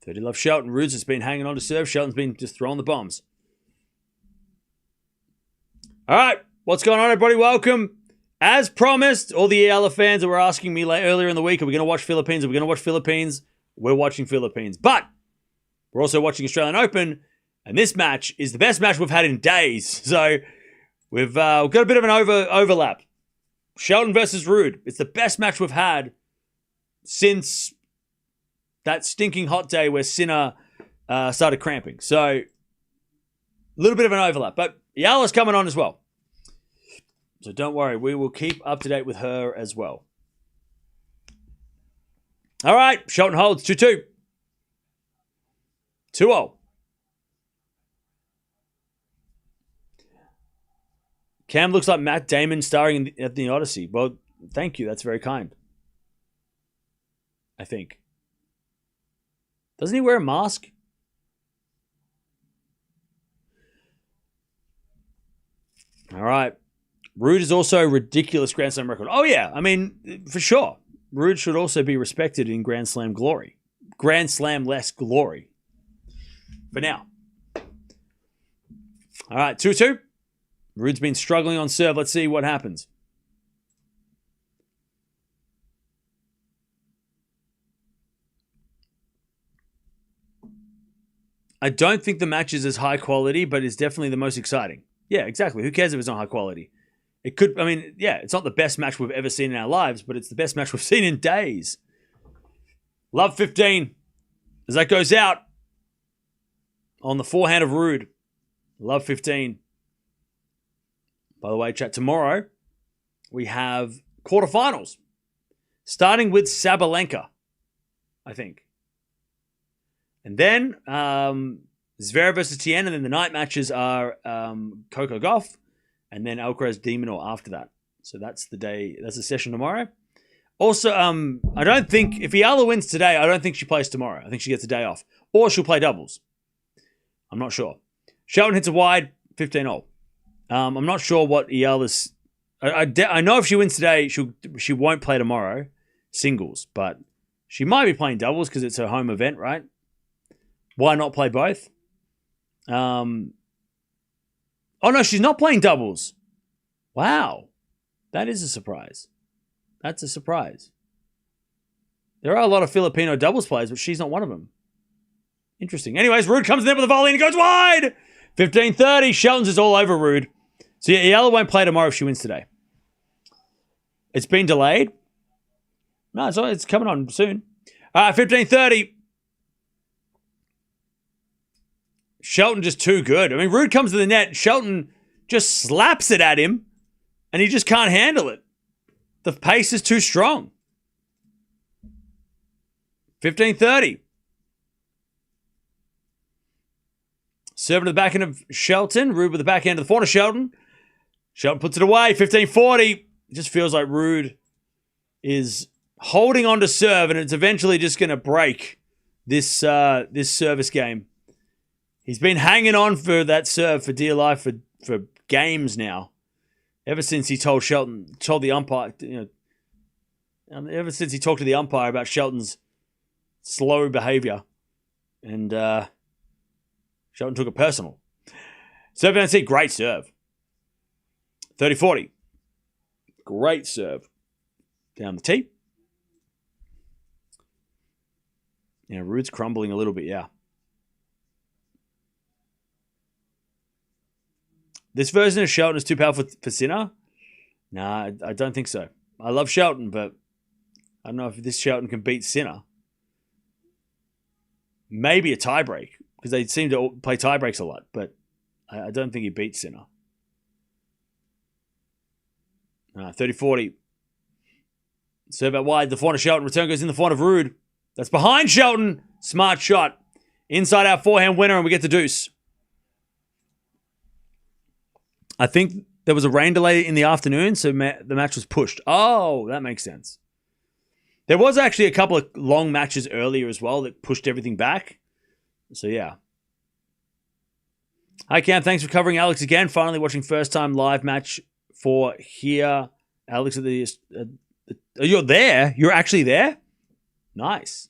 30 love Shelton. Rude's has been hanging on to serve. Shelton's been just throwing the bombs. All right. What's going on, everybody? Welcome. As promised, all the Eala fans that were asking me earlier in the week, are we going to watch Philippines? Are we going to watch Philippines? We're watching Philippines. But we're also watching Australian Open. And this match is the best match we've had in days. So we've got a bit of an overlap. Shelton versus Rude. It's the best match we've had since that stinking hot day where Sinner started cramping. So a little bit of an overlap. But Eala's coming on as well. So don't worry. We will keep up to date with her as well. All right. Shelton holds 2-2. 2-0. Cam looks like Matt Damon starring at the Odyssey. Well, thank you. That's very kind. I think. Doesn't he wear a mask? All right. Rude is also a ridiculous Grand Slam record. Oh, yeah. I mean, for sure. Rude should also be respected in Grand Slam glory. Grand Slam-less glory. For now. All right. 2-2. Rude's been struggling on serve. Let's see what happens. I don't think the match is as high quality, but it's definitely the most exciting. Yeah, exactly. Who cares if it's not high quality? It could, I mean, yeah, it's not the best match we've ever seen in our lives, but it's the best match we've seen in days. Love 15. As that goes out on the forehand of Rude. Love 15. By the way, chat, tomorrow we have quarterfinals. Starting with Sabalenka, I think. And then Zverev versus Tien, and then the night matches are Coco Gauff, and then Alcaraz Demonor after that. So that's the day, that's the session tomorrow. Also, I don't think, if Eala wins today, I don't think she plays tomorrow. I think she gets a day off. Or she'll play doubles. I'm not sure. Shelton hits a wide, 15-0. I'm not sure what Eala's... I know if she wins today, she won't play tomorrow, singles, but she might be playing doubles because it's her home event, right? Why not play both? Oh, no, she's not playing doubles. Wow. That is a surprise. That's a surprise. There are a lot of Filipino doubles players, but she's not one of them. Interesting. Anyways, Rude comes in there with a volley and goes wide. 15-30. Shelton's is all over Rude. So yeah, Eala won't play tomorrow if she wins today. It's been delayed. No, it's coming on soon. 15-30. Shelton just too good. I mean, Rude comes to the net. Shelton just slaps it at him, and he just can't handle it. The pace is too strong. 15-30. Serving to the backhand of Shelton. Rude with the backhand of the forehand of Shelton. Shelton puts it away. 15-40. It just feels like Rude is holding on to serve, and it's eventually just going to break this service game. He's been hanging on for that serve for dear life for games now. Ever since he told the umpire, ever since he talked to the umpire about Shelton's slow behavior. And Shelton took it personal. Serve and see, great serve. 30-40. Great serve. Down the tee. Yeah, Rude's crumbling a little bit, yeah. This version of Shelton is too powerful for Sinner? Nah, I don't think so. I love Shelton, but I don't know if this Shelton can beat Sinner. Maybe a tiebreak, because they seem to play tiebreaks a lot, but I don't think he beats Sinner. 30-40. Serve out wide. The forehand of Shelton. Return goes in the forehand of Rude. That's behind Shelton. Smart shot. Inside our forehand winner, and we get the deuce. I think there was a rain delay in the afternoon, so the match was pushed. Oh, that makes sense. There was actually a couple of long matches earlier as well that pushed everything back. So, yeah. Hi, Cam. Thanks for covering Alex again. Finally watching first-time live match for here. Alex, you're there? You're actually there? Nice.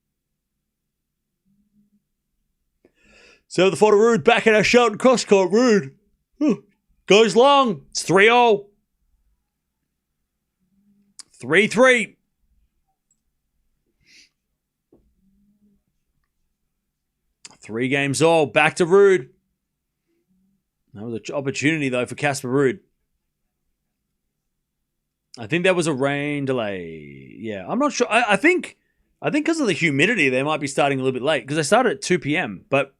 So the fault of Ruud. Back at our Shelton cross court. Ruud. Goes long. It's 3-0. 3-3. Three games all. Back to Ruud. That was an opportunity, though, for Casper Ruud. I think there was a rain delay. Yeah, I'm not sure. I think because of the humidity, they might be starting a little bit late because they started at 2 p.m. But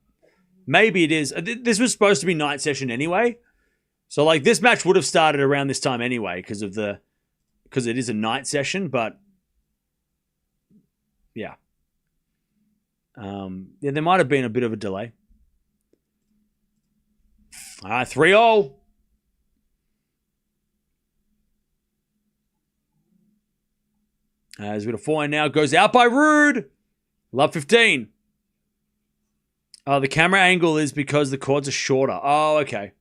maybe it is. This was supposed to be night session anyway. So, like, this match would have started around this time anyway because it is a night session. But, yeah. Yeah, there might have been a bit of a delay. All right, 3-0. As with a forehand now, goes out by Ruud. Love 15. Oh, the camera angle is because the courts are shorter. Oh, okay.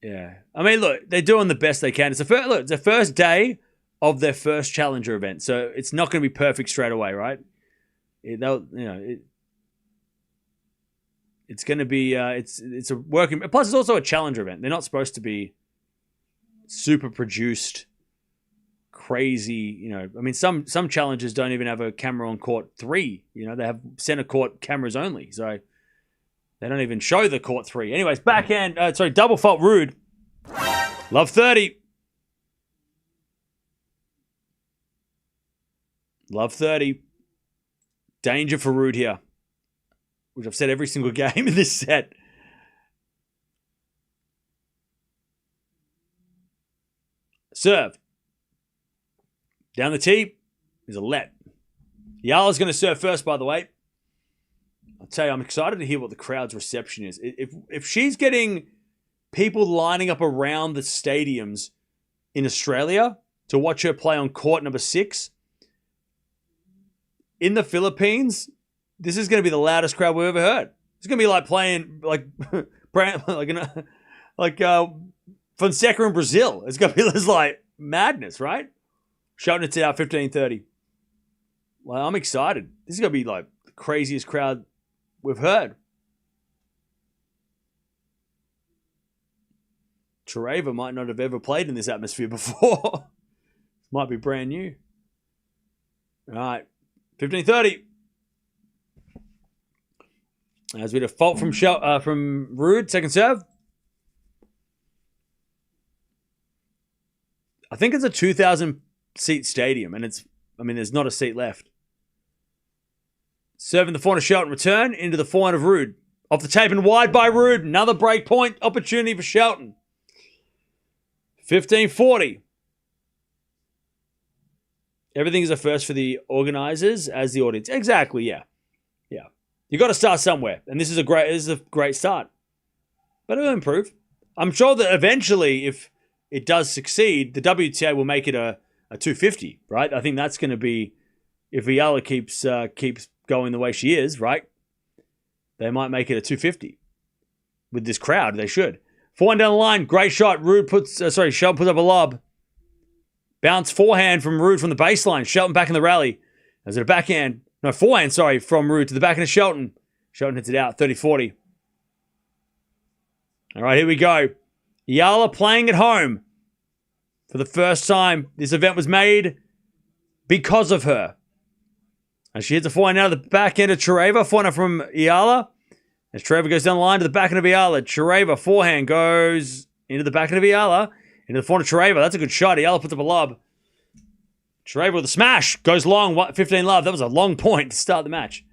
Yeah. I mean, look, they're doing the best they can. It's the first day of their first challenger event, so it's not going to be perfect straight away, right? It's going to be it's a working. Plus, it's also a challenger event. They're not supposed to be super produced, crazy. I mean, some challengers don't even have a camera on court 3. They have center court cameras only, so they don't even show the court 3. Anyways, backhand. Double fault Ruud. Love 30. Love 30. Danger for Ruud here, which I've said every single game in this set. Serve. Down the tee is a let. Eala's going to serve first, by the way. I'll tell you, I'm excited to hear what the crowd's reception is. If she's getting people lining up around the stadiums in Australia to watch her play on court number 6, in the Philippines, this is going to be the loudest crowd we've ever heard. It's going to be like playing like Fonseca in Brazil. It's going to be this like madness, right? Shelton hits it out 15-30. Well, I'm excited. This is going to be like the craziest crowd we've heard. Charaeva might not have ever played in this atmosphere before. Might be brand new. All right. 15-30. As we had a fault from Ruud, second serve. I think it's a 2,000-seat stadium, and there's not a seat left. Serving the forehand of Shelton, return into the forehand of Ruud. Off the tape and wide by Ruud. Another break point opportunity for Shelton. 15-40. Everything is a first for the organizers as the audience. Exactly, yeah. Yeah. You got to start somewhere. And this is a great start. But it'll improve. I'm sure that eventually, if it does succeed, the WTA will make it a 250, right? I think that's going to be, if Eala keeps going the way she is, right? They might make it a 250. With this crowd, they should. Forehand down the line, great shot. Shelton puts up a lob. Bounce forehand from Ruud from the baseline. Shelton back in the rally. As it a backhand. No, forehand, from Ruud to the backhand of Shelton. Shelton hits it out, 30-40. All right, here we go. Eala playing at home. For the first time, this event was made because of her. And she hits a forehand out of the backhand of Charaeva. Forehand from Eala. As Charaeva goes down the line to the backhand of Eala. Charaeva, forehand goes into the backhand of Eala. Into the forehand of Charaeva. That's a good shot. Eala puts up a lob. Charaeva with a smash. Goes long. 15 love. That was a long point to start the match.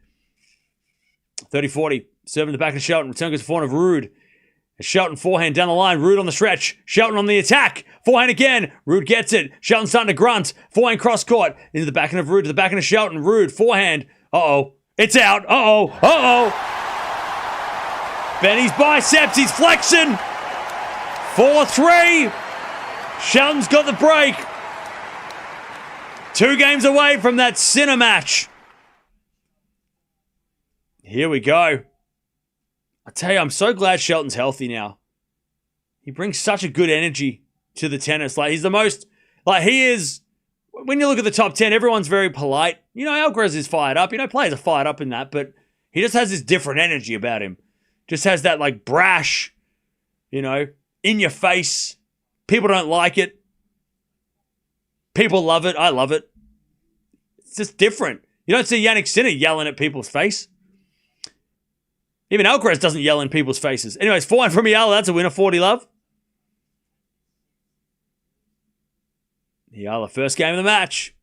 30-40. Serving the back of Shelton. Return goes to forehand of Ruud. Shelton forehand down the line. Ruud on the stretch. Shelton on the attack. Forehand again. Ruud gets it. Shelton starting to grunt. Forehand cross court. Into the backhand of Ruud. To the backhand of Shelton. Ruud forehand. Uh-oh. It's out. Uh-oh. Uh-oh. Benny's biceps. He's flexing. 4-3. Shelton's got the break. 2 games away from that Sinner match. Here we go. I tell you, I'm so glad Shelton's healthy now. He brings such a good energy to the tennis. Like, he's the most... Like, he is... When you look at the top 10, everyone's very polite. Alcaraz is fired up. Players are fired up in that, but he just has this different energy about him. Just has that like brash, in your face. People don't like it. People love it. I love it. It's just different. You don't see Jannik Sinner yelling at people's face. Even Alcaraz doesn't yell in people's faces. Anyways, 4-1 from Eala. That's a winner. 40 love. Eala, first game of the match.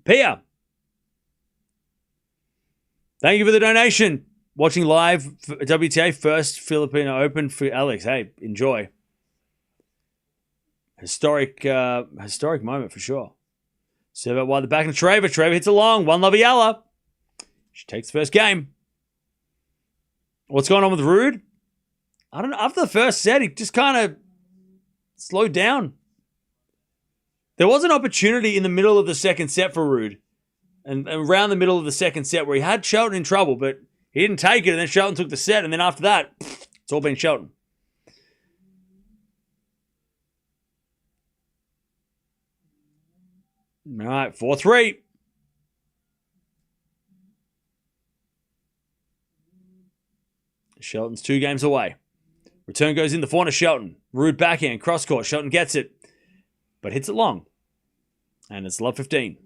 Pia. Thank you for the donation. Watching live WTA first Filipino Open for Alex. Hey, enjoy. Historic moment for sure. Serve out wide the back of Charaeva. Charaeva hits along. 1 love Eala. She takes the first game. What's going on with Rude? I don't know. After the first set, he just kind of slowed down. There was an opportunity in the middle of the second set for Rude. And around the middle of the second set where he had Shelton in trouble, but he didn't take it. And then Shelton took the set. And then after that, it's all been Shelton. All right, 4-3. Shelton's 2 games away. Return goes in the corner, Shelton. Rude backhand, cross court. Shelton gets it, but hits it long. And it's love 15.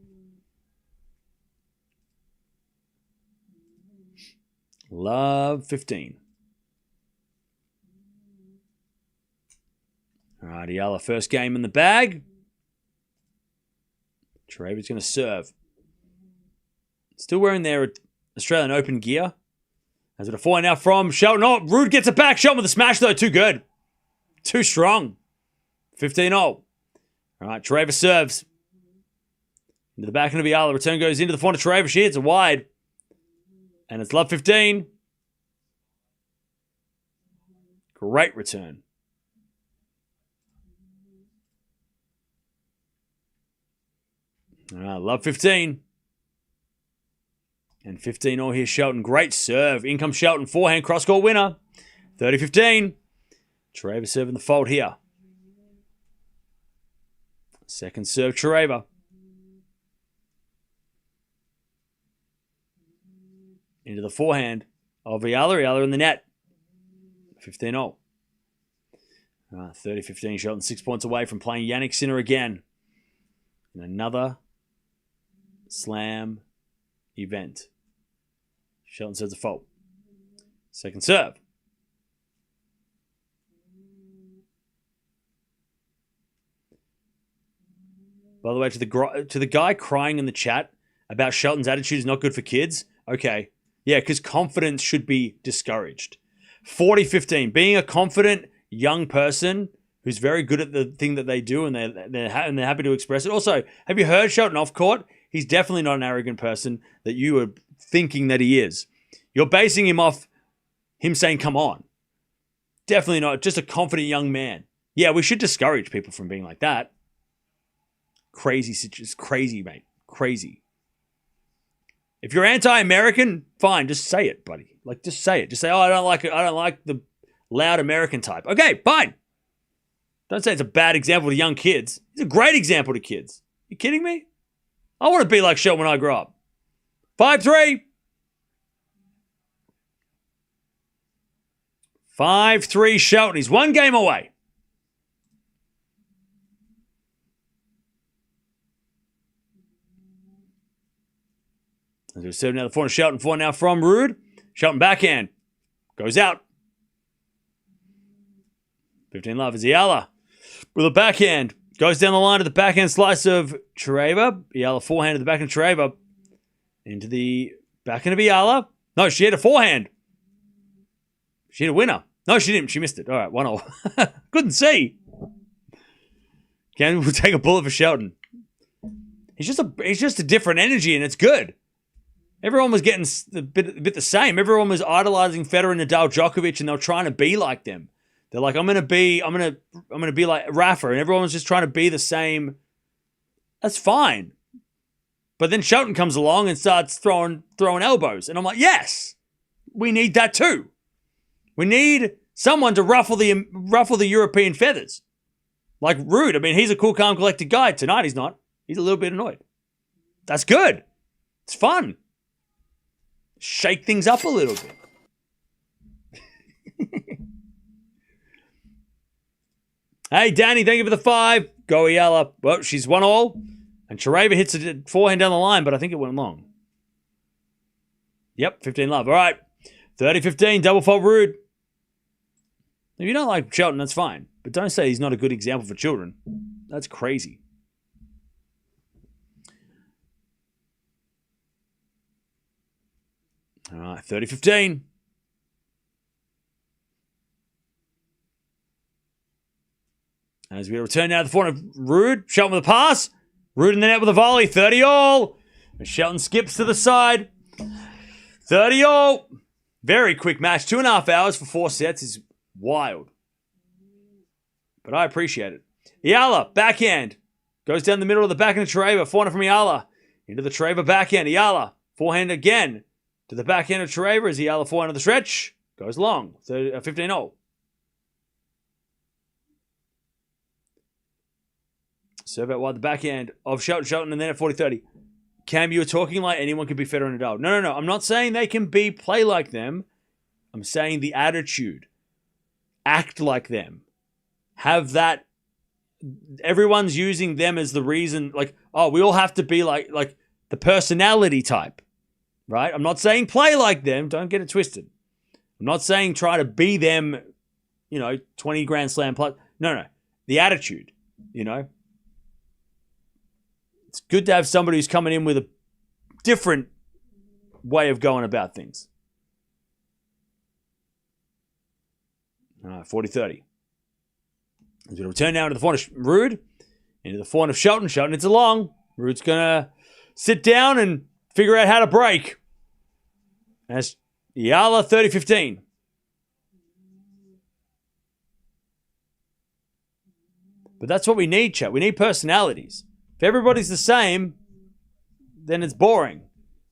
Love 15. All right, Eala, first game in the bag. Charaeva's going to serve. Still wearing their Australian Open gear. Has it a 4 now from Shelton. Oh, Rude gets it back. Shelton with a smash, though. Too good. Too strong. 15-0. All right, Charaeva serves. Into the back end of Eala. Return goes into the front of Charaeva. She hits it wide. And it's love 15. Great return. All right, love 15. And 15-0 here, Shelton. Great serve. In comes Shelton. Forehand cross-court winner. 30-15. Charaeva serving the fault here. Second serve, Charaeva. Into the forehand of Eala. Eala in the net. 15-0. 30-15. Shelton 6 points away from playing Jannik Sinner again. In another slam event. Shelton serves a fault. Second serve. By the way, to the guy crying in the chat about Shelton's attitude is not good for kids. Okay. Yeah, because confidence should be discouraged. 40-15. Being a confident young person who's very good at the thing that they do and they're happy to express it. Also, have you heard Shelton off court? He's definitely not an arrogant person that you are thinking that he is. You're basing him off him saying, come on. Definitely not. Just a confident young man. Yeah, we should discourage people from being like that. Crazy situation. Crazy, mate. Crazy. If you're anti-American, fine. Just say it, buddy. Like, just say it. Just say, oh, I don't like it. I don't like the loud American type. Okay, fine. Don't say it's a bad example to young kids. It's a great example to kids. You kidding me? I want to be like Shelton when I grow up. 5-3. 5-3 Shelton. He's 1 game away. There's 7 now. The 4 to Shelton. 4 now from Rude. Shelton backhand. Goes out. 15 love is Eala. With a backhand. Goes down the line to the backhand slice of Charaeva. Eala forehand to the backhand of Charaeva. Into the backhand of Eala. No, she had a forehand. She had a winner. No, she didn't. She missed it. All right, 1-0. Couldn't see. We'll take a bullet for Shelton. He's just a different energy, and it's good. Everyone was getting a bit the same. Everyone was idolizing Federer, Nadal, Djokovic, and they were trying to be like them. They're like, I'm gonna be like Rafa, and everyone was just trying to be the same. That's fine. But then Shelton comes along and starts throwing elbows, and I'm like, yes, we need that too. We need someone to ruffle the European feathers, like Rude. I mean, he's a cool, calm, collected guy. Tonight he's not. He's a little bit annoyed. That's good. It's fun. shake things up a little bit. Hey, Danny, thank you for the 5. Go Eala. Well, she's 1-all. And Charaeva hits a forehand down the line, but I think it went long. Yep, 15 love. All right. 30-15, double fault Rude. If you don't like Shelton, that's fine. But don't say he's not a good example for children. That's crazy. All right, 30-15. As we return now to the forehand of Rude. Shelton with a pass. Rude in the net with a volley. 30-all. And Shelton skips to the side. 30-all. Very quick match. 2.5 hours for 4 sets is wild. But I appreciate it. Eala, backhand. Goes down the middle of the backhand of Charaeva. Forehand from Eala. Into the Charaeva backhand. Eala. Forehand again. To the backhand of Charaeva as Eala forehand of the stretch. Goes long. 15-all. Serve out wide the backhand of Shelton, and then at 40-30. Cam, you were talking like anyone could be Federer and Nadal. No. I'm not saying they can play like them. I'm saying the attitude. Act like them. Have that. Everyone's using them as the reason. Like, oh, we all have to be like the personality type. Right? I'm not saying play like them. Don't get it twisted. I'm not saying try to be them, 20 Grand Slam plus. No. The attitude, It's good to have somebody who's coming in with a different way of going about things. All right, 40-30. As we return now into the forehand of Rude, into the forehand of Shelton. Shelton, it's a long. Rude's going to sit down and figure out how to break. As Eala, 30-15. But that's what we need, chat. We need personalities. If everybody's the same, then it's boring.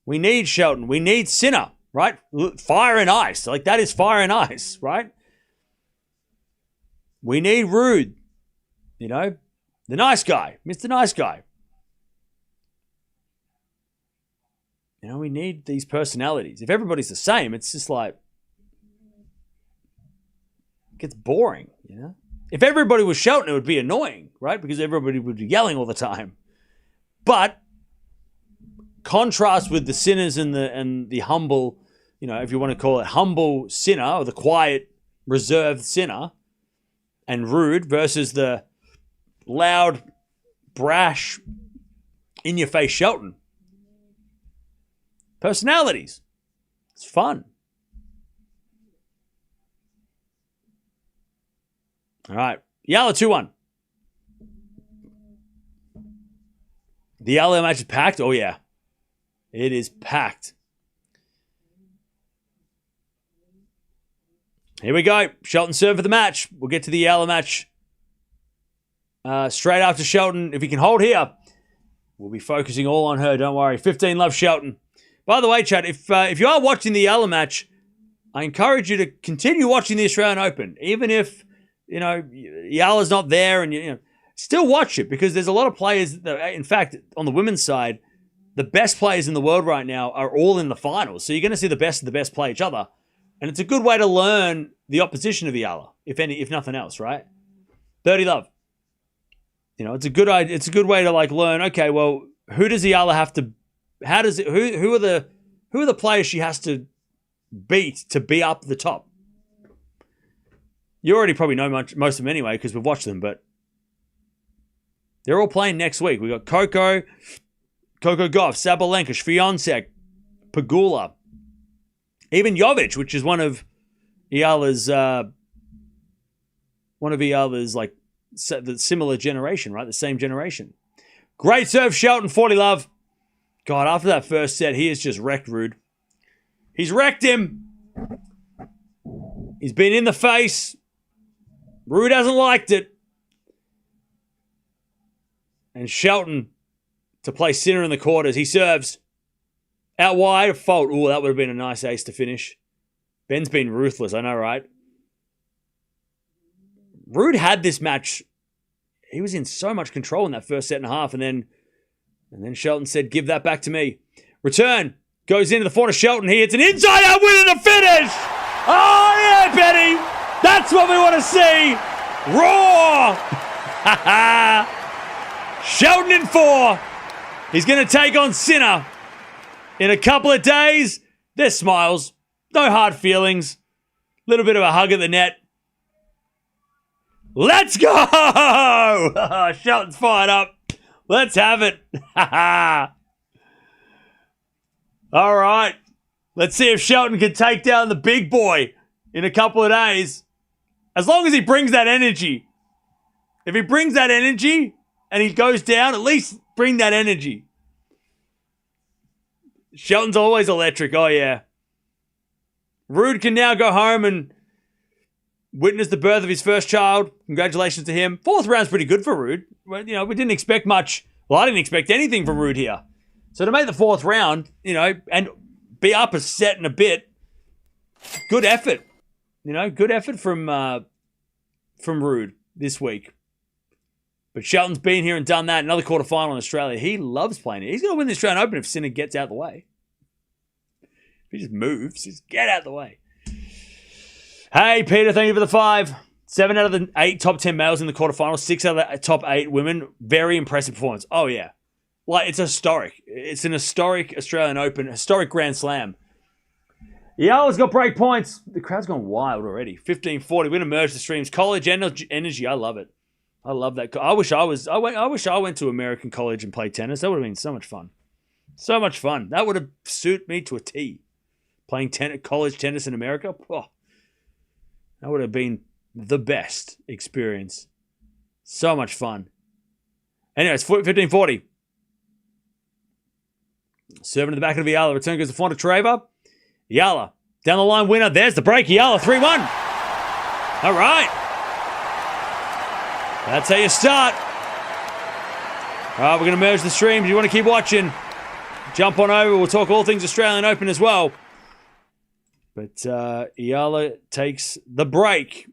We need Shelton. We need Sinner, right? Fire and ice. Like, that is fire and ice, right? We need Rude. The nice guy. Mr. Nice Guy. We need these personalities. If everybody's the same, it's just like, it gets boring, If everybody was Shelton, it would be annoying, right? Because everybody would be yelling all the time. But contrast with the Sinners and the humble, if you want to call it humble Sinner, or the quiet, reserved Sinner, and Rude versus the loud, brash, in-your-face Shelton. Personalities. It's fun. All right. Eala 2-1. The Eala match is packed? Oh, yeah. It is packed. Here we go. Shelton serve for the match. We'll get to the Eala match straight after Shelton. If he can hold here, we'll be focusing all on her. Don't worry. 15 love Shelton. By the way, Chad, if you are watching the Eala match, I encourage you to continue watching the Australian Open. Even if, Eala's not there and, still watch it because there's a lot of players. In fact, on the women's side, the best players in the world right now are all in the finals. So you're going to see the best of the best play each other. And it's a good way to learn the opposition of Eala, if nothing else, right? 30 love. It's a good way to learn, okay, well, who does Eala have to, who are the players she has to beat to be up the top? You already probably know most of them anyway because we've watched them, but they're all playing next week. We got Coco Gauff, Sabalenka, Swiatek, Pegula, even Jovic, which is one of Eala's the similar generation, right? The same generation. Great serve, Shelton, 40 love. God, after that first set, he has just wrecked Rude. He's wrecked him. He's been in the face. Rude hasn't liked it. And Shelton to play Sinner in the quarters. He serves out wide, a fault. Ooh, that would have been a nice ace to finish. Ben's been ruthless, I know, right? Rude had this match. He was in so much control in that first set and a half, and then Shelton said, give that back to me. Return. Goes into the front of Shelton. He hits an inside-out win and a finish. Oh, yeah, Betty. That's what we want to see. Raw. Shelton in 4. He's going to take on Sinner in a couple of days. There's smiles. No hard feelings. Little bit of a hug at the net. Let's go! Shelton's fired up. Let's have it. All right. Let's see if Shelton can take down the big boy in a couple of days. As long as he brings that energy. If he brings that energy and he goes down, at least bring that energy. Shelton's always electric. Oh, yeah. Ruud can now go home and witness the birth of his first child. Congratulations to him. 4th round's pretty good for Ruud. Well, you know, we didn't expect much. Well, I didn't expect anything from Ruud here. So to make the 4th round, you know, and be up a set and a bit, good effort. You know, good effort from Ruud this week. But Shelton's been here and done that. Another quarterfinal in Australia. He loves playing it. He's going to win the Australian Open if Sinner gets out of the way. If he just moves, just get out of the way. Hey, Peter, thank you for the 5. 7 out of the 8 top 10 males in the quarterfinals. 6 out of the top 8 women. Very impressive performance. Oh, yeah. Like, it's historic. It's an historic Australian Open, historic Grand Slam. Eala's got break points. The crowd's gone wild already. 15-40. We're going to merge the streams. College energy. I love it. I love that. I wish I went to American college and played tennis. That would have been so much fun. So much fun. That would have suited me to a T. Playing college tennis in America. Oh, that would have been the best experience. So much fun. Anyways, 15-40. Serving to the back of Eala. Return goes to Alexandra Eala. Eala. Down the line winner. There's the break. Eala 3-1. All right. That's how you start. All right, we're going to merge the streams. If you want to keep watching, jump on over. We'll talk all things Australian Open as well. But Eala takes the break.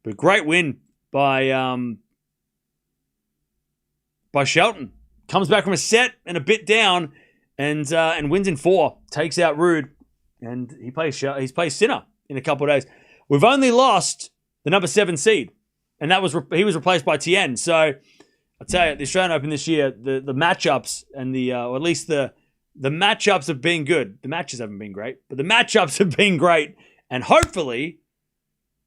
But great win by Shelton. Comes back from a set and a bit down and wins in 4. Takes out Ruud. And he plays Sinner in a couple of days. We've only lost the number 7 seed. And that was he was replaced by Tien. So I'll tell you, the Australian Open this year, the matchups and or at least the matchups have been good. The matches haven't been great, but the matchups have been great. And hopefully,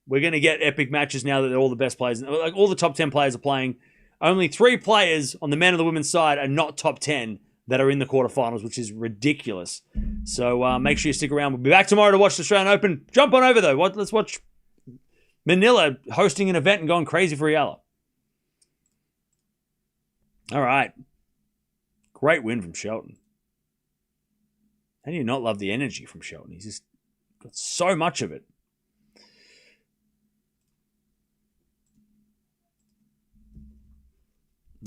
we're going to get epic matches now that all the best players, like all the top 10 players are playing. Only 3 players on the men and the women's side are not top 10 that are in the quarterfinals, which is ridiculous. So make sure you stick around. We'll be back tomorrow to watch the Australian Open. Jump on over, though. Let's watch Manila hosting an event and going crazy for Eala. All right. Great win from Shelton. How do you not love the energy from Shelton? He's just got so much of it.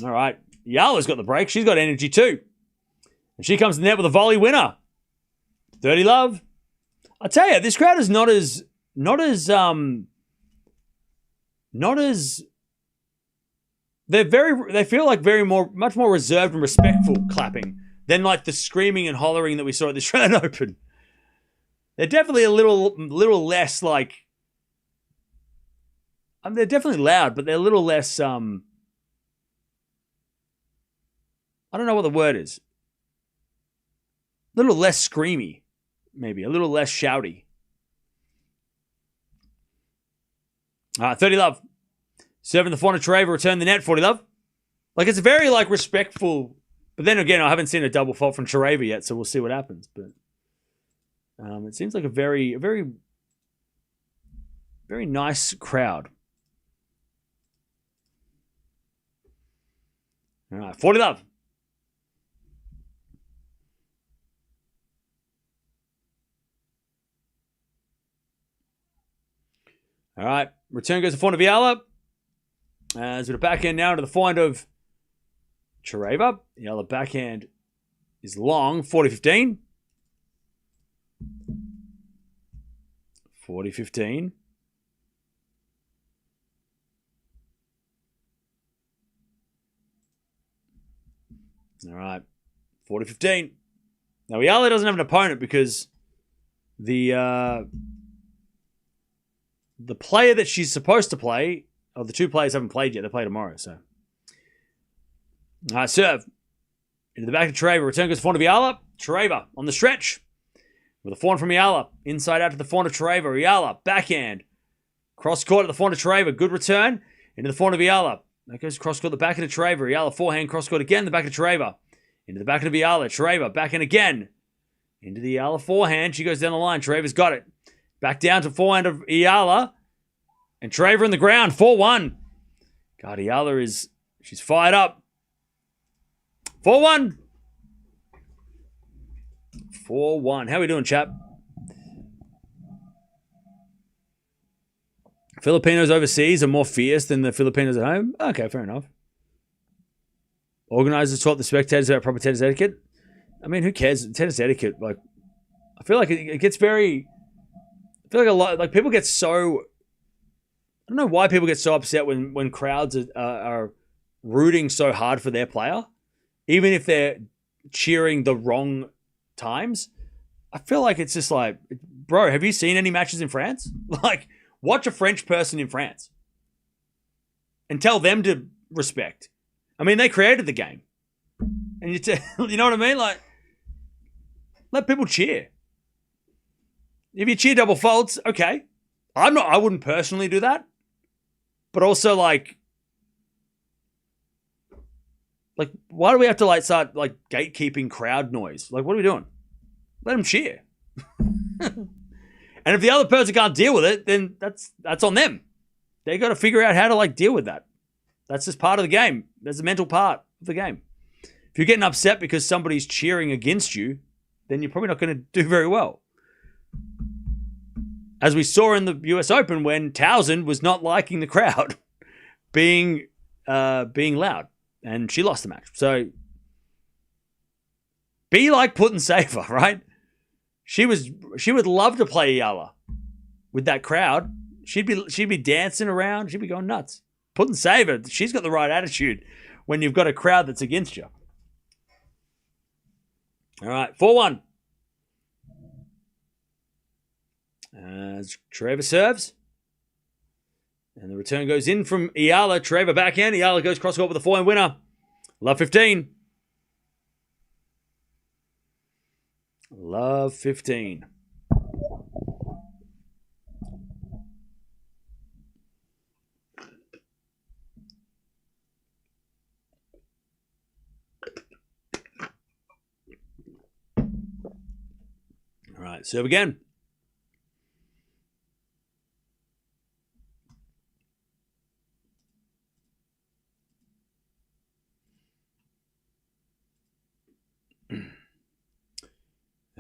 All right. Eala's got the break. She's got energy too. And she comes to the net with a volley winner. 30 love. I tell you, this crowd is not as they feel like much more reserved and respectful clapping than like the screaming and hollering that we saw at the Australian Open. They're definitely a little less like they're definitely loud, but they're a little less I don't know what the word is. A little less screamy, maybe. A little less shouty. 30 love. Serving the Alina Charaeva, return the net, 40 love. Like, it's very, like, respectful. But then again, I haven't seen a double fault from Charaeva yet, so we'll see what happens. But it seems like a very, very nice crowd. All right, 40 love. All right, return goes to Alina Eala. As with a backhand now to the point of Charaeva. The other backhand is long, 40-15. 40-15. All right, 40-15. Now, Eala doesn't have an opponent because the player that she's supposed to play, or the two players haven't played yet. They play tomorrow, so. All right, serve. Into the back of Charaeva. Return goes to forehand of Eala. Charaeva on the stretch. With a forehand from Eala. Inside out to the forehand of Charaeva. Eala, backhand. Cross court at the forehand of Charaeva. Good return. Into the forehand of Eala. That goes cross court, the back of Charaeva. Eala, forehand, cross court again, the back of Charaeva. Into the back of Eala. Charaeva, backhand again. Into the Eala forehand. She goes down the line. Charaeva's got it. Back down to forehand of Eala. And Charaeva in the ground. 4-1. God, Eala she's fired up. 4-1. 4-1. How are we doing, chap? Filipinos overseas are more fierce than the Filipinos at home? Okay, fair enough. Organizers taught the spectators about proper tennis etiquette. I mean, who cares? Tennis etiquette, like, I feel like it gets very... I feel like a lot... Like, people get so... I don't know why people get so upset when crowds are rooting so hard for their player. Even if they're cheering the wrong times. I feel like it's just like... Bro, have you seen any matches in France? Like... Watch a French person in France and tell them to respect. I mean, they created the game. And you know what I mean? Like, let people cheer. If you cheer double faults, okay. I wouldn't personally do that. But also, like, why do we have to, start, gatekeeping crowd noise? Like, what are we doing? Let them cheer. And if the other person can't deal with it, then that's on them. They got to figure out how to deal with that. That's just part of the game. That's a mental part of the game. If you're getting upset because somebody's cheering against you, then you're probably not going to do very well. As we saw in the US Open when Townsend was not liking the crowd being loud, and she lost the match. So be like Putintseva, right? She would love to play Eala with that crowd. She'd be dancing around. She'd be going nuts. Putintseva, she's got the right attitude when you've got a crowd that's against you. All right, 4-1. Charaeva serves. And the return goes in from Eala. Charaeva backhand. Eala goes cross court with the forehand winner. Love 15. Love 15. All right, serve again.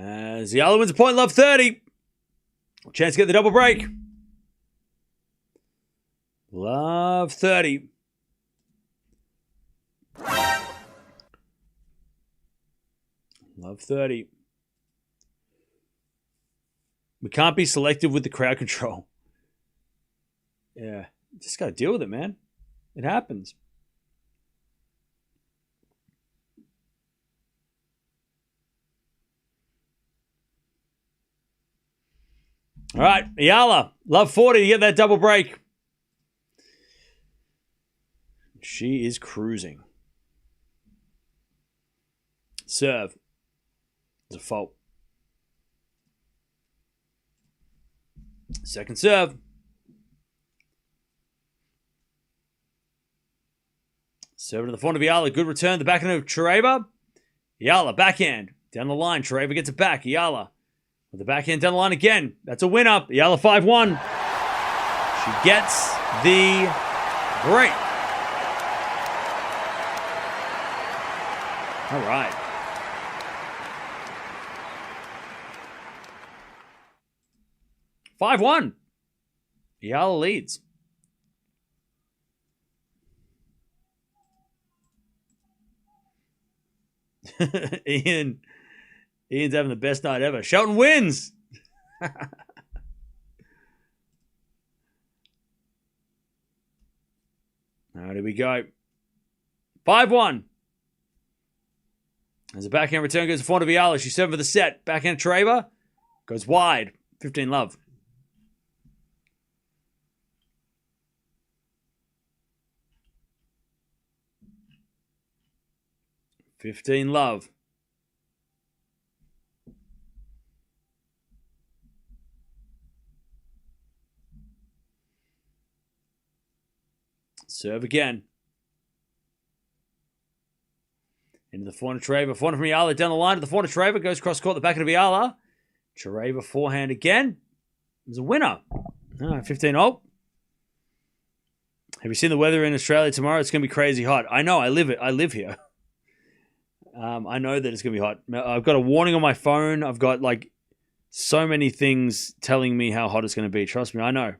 As Eala wins a point, love 30. Chance to get the double break. Love 30. Love 30. We can't be selective with the crowd control. Yeah, just got to deal with it, man. It happens. All right, Eala, love 40 to get that double break. She is cruising. Serve. It's a fault. Second serve. Serve to the front of Eala. Good return. The backhand of Charaeva. Eala, backhand. Down the line. Charaeva gets it back. Eala with the backhand down the line again. That's a win up. Eala 5-1. She gets the break. All right. "5-1. Eala leads. Ian's having the best night ever. Shelton wins. All right, here we go. 5-1. As a backhand return goes to Fonda Eala. She's serving for the set. Backhand Charaeva goes wide. 15 love. Serve again. Into the forehand Charaeva. Forehand from Eala down the line to the forehand Charaeva. Goes cross court, the back of Eala. Charaeva forehand again. There's a winner. 15 all. Have you seen the weather in Australia tomorrow? It's going to be crazy hot. I know. I live here. I know that it's going to be hot. I've got a warning on my phone. I've got like so many things telling me how hot it's going to be. Trust me. I know.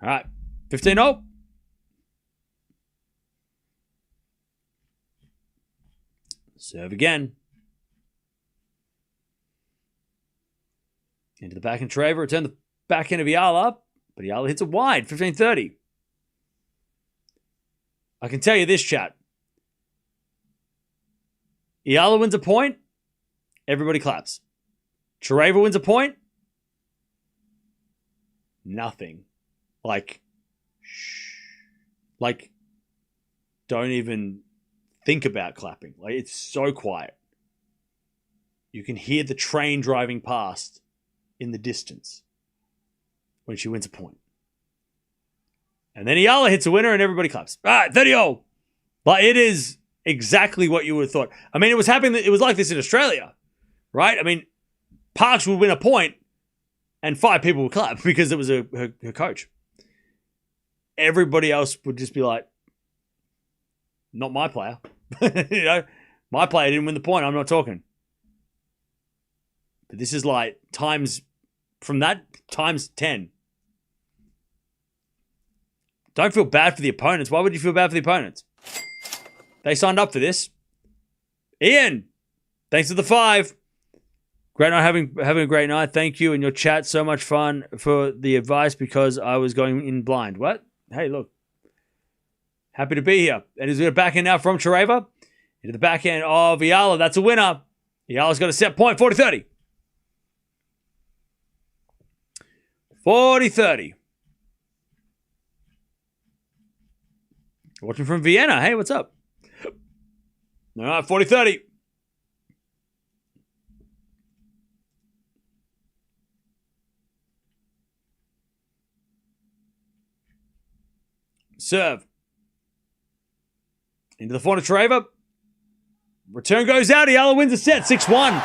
All right. 15 all. Serve again. Into the backhand Charaeva. Return the backhand of Eala. But Eala hits it wide. 15-30. I can tell you this, chat. Eala wins a point. Everybody claps. Charaeva wins a point. Nothing. Like, don't even think about clapping. Like, it's so quiet. You can hear the train driving past in the distance when she wins a point. And then Eala hits a winner and everybody claps. All right, 30-0. But it is exactly what you would have thought. I mean, it was happening. It was like this in Australia, right? I mean, Parks would win a point and 5 people would clap because it was her coach. Everybody else would just be like, not my player. My player didn't win the point. I'm not talking. But this is like times 10. Don't feel bad for the opponents. Why would you feel bad for the opponents? They signed up for this. Ian, thanks for the 5. Great night, having a great night. Thank you. And your chat, so much fun for the advice because I was going in blind. What? Hey, look. Happy to be here. And he's going to backhand now from Charaeva. Into the backhand of Eala. That's a winner. Eala's got a set point. 40-30. 40-30. Watching from Vienna. Hey, what's up? All right, 40-30. Serve. Into the forehand of Charaeva. Return goes out. Eala wins the set. 6-1.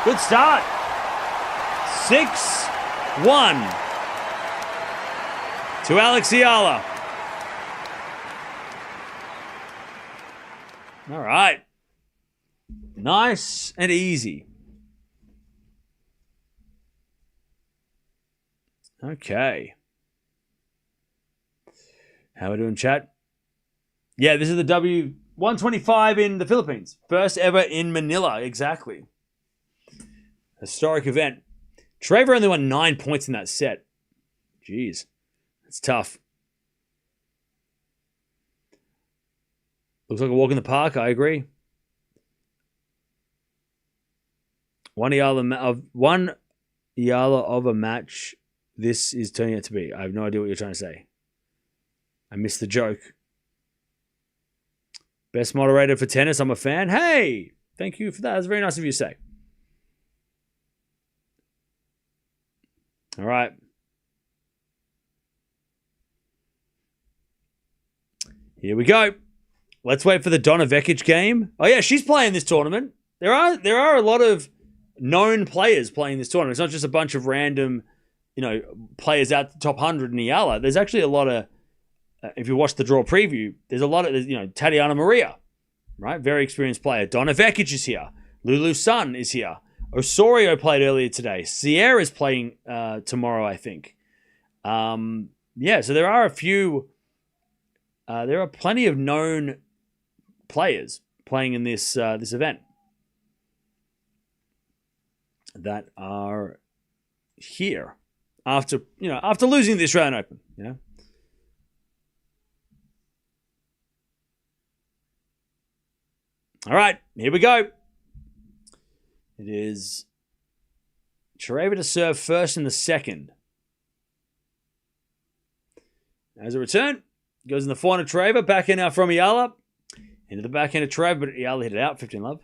Good start. 6-1 to Alex Eala. All right. Nice and easy. Okay. How are we doing, chat? Yeah, this is the W125 in the Philippines. First ever in Manila, exactly. Historic event. Charaeva only won 9 points in that set. Jeez, that's tough. Looks like a walk in the park, I agree. One Eala of a match this is turning out to be. I have no idea what you're trying to say. I missed the joke. Best moderator for tennis. I'm a fan. Hey, thank you for that. That's very nice of you to say. All right. Here we go. Let's wait for the Donna Vekic game. Oh yeah, she's playing this tournament. There are a lot of known players playing this tournament. It's not just a bunch of random, players out the top 100 in Eala. There's actually a lot of, if you watch the draw preview, there's a lot of, Tatiana Maria, right? Very experienced player. Donna Vekic is here. Lulu Sun is here. Osorio played earlier today. Sierra is playing tomorrow, I think. So there are a few. There are plenty of known players playing in this event that are here. after losing the Australian Open. All right, here we go. It is Charaeva to serve first in the second. As a return, goes in the forehand of Charaeva, backhand now from Eala. Into the backhand of Charaeva, but Eala hit it out, 15-love.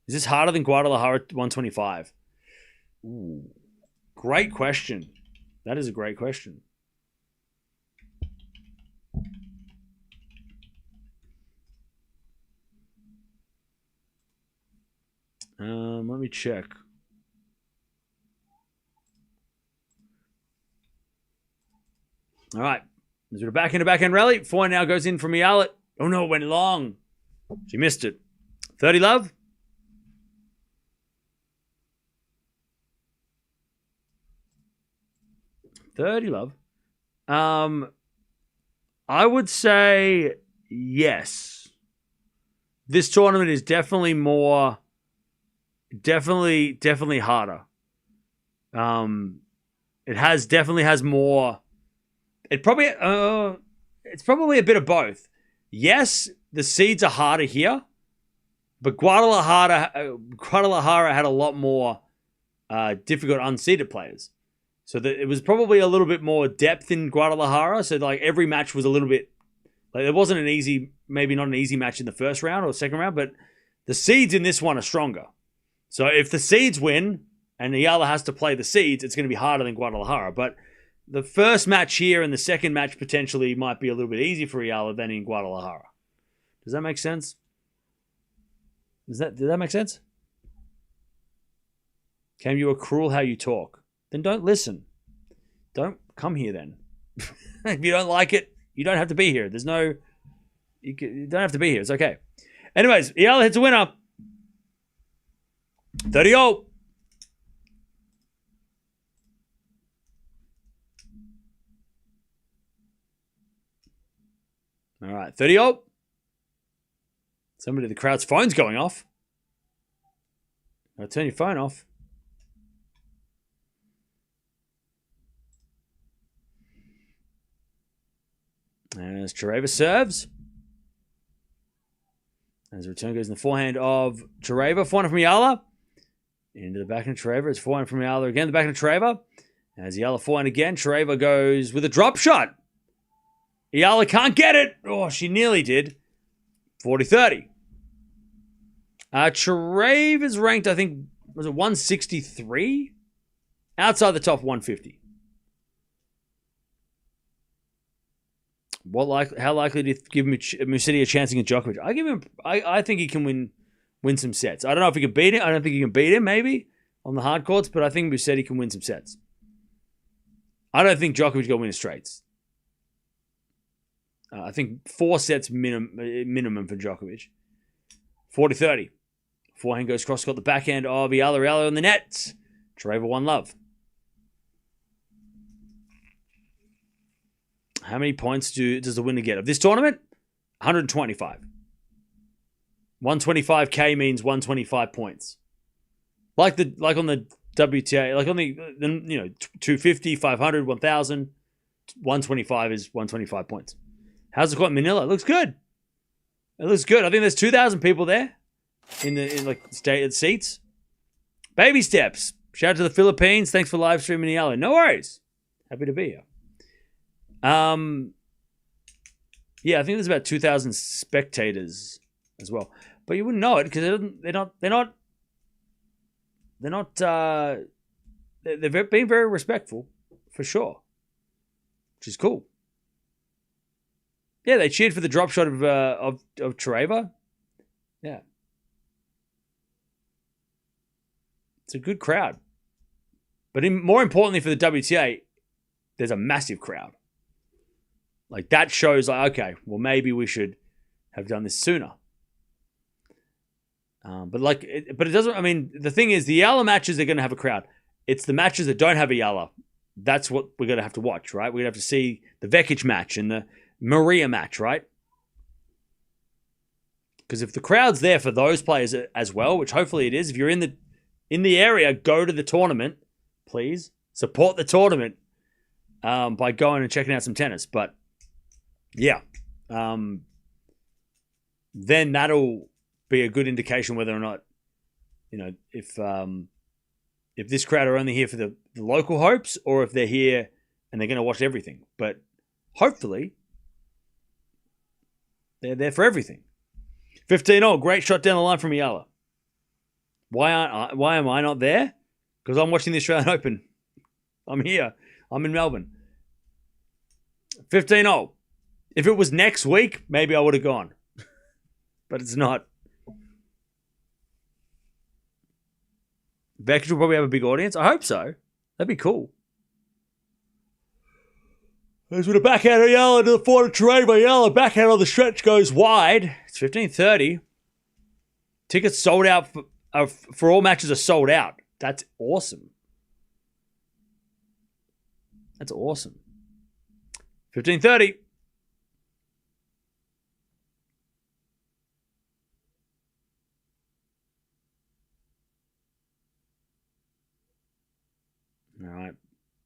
Is this harder than Guadalajara 125? Ooh, great question. That is a great question. Let me check. All right. There's a backhand rally. Forehand now goes in from Eala. Oh no, it went long. She missed it. 30-love. I would say yes. This tournament is definitely more, definitely harder. It definitely has more. It's probably a bit of both. Yes, the seeds are harder here, but Guadalajara had a lot more difficult unseeded players. So it was probably a little bit more depth in Guadalajara. So like every match was a little bit like there wasn't maybe not an easy match in the first round or second round, but the seeds in this one are stronger. So if the seeds win and Eala has to play the seeds, it's going to be harder than Guadalajara. But the first match here and the second match potentially might be a little bit easier for Eala than in Guadalajara. Does that make sense? Did that make sense? Cam, you are cruel how you talk. Then don't listen. Don't come here then. If you don't like it, you don't have to be here. You don't have to be here. It's okay. Anyways, Eala hits a winner. 30-0. All right, 30-0. The crowd's phone's going off. I'll turn your phone off. As Charaeva serves. As the return goes in the forehand of Charaeva. Forehand from Eala. Into the backhand of Charaeva. It's forehand from Eala again. The backhand of Charaeva. As Eala forehand again. Charaeva goes with a drop shot. Eala can't get it. Oh, she nearly did. 40-30. Charaeva's ranked, I think, was it 163? Outside the top 150. How likely do you give Musetti a chance against Djokovic? I think he can win some sets. I don't know if he can beat him. I don't think he can beat him, maybe, on the hard courts, but I think Musetti can win some sets. I don't think Djokovic will win his straights. I think 4 sets minimum for Djokovic. 40-30. Forehand goes cross court. The backhand of Eala on the net. Charaeva 1-love. How many points does the winner get of this tournament? 125. 125k means 125 points. Like on the WTA, like on the 250, 500, 1000, 125 is 125 points. How's the court in Manila? It looks good. It looks good. I think there's 2,000 people there in stated seats. Baby steps. Shout out to the Philippines. Thanks for live streaming Eala. No worries. Happy to be here. Yeah, I think there's about 2,000 spectators as well, but you wouldn't know it because they're being very respectful for sure, which is cool. Yeah, they cheered for the drop shot of Charaeva. Yeah, it's a good crowd, but more importantly for the WTA, there's a massive crowd. Like that shows okay, well maybe we should have done this sooner. But it doesn't. I mean, the thing is, the Eala matches are going to have a crowd. It's the matches that don't have a Eala. That's what we're going to have to watch, right? We're going to have to see the Vekic match and the Maria match, right? Because if the crowd's there for those players as well, which hopefully it is, if you're in the area, go to the tournament, please. support the tournament by going and checking out some tennis. But yeah, then that'll be a good indication whether or not, if this crowd are only here for the local hopes or if they're here and they're going to watch everything. But hopefully they're there for everything. 15-0, great shot down the line from Eala. Why am I not there? Because I'm watching the Australian Open. I'm here. I'm in Melbourne. 15-0. If it was next week, maybe I would have gone. But it's not. Beckett will probably have a big audience. I hope so. That'd be cool. As with a backhand of Eala to the forehand of Charaeva. Eala backhand on the stretch goes wide. It's 15:30. Tickets sold out for all matches are sold out. That's awesome. That's awesome. 15:30. All right.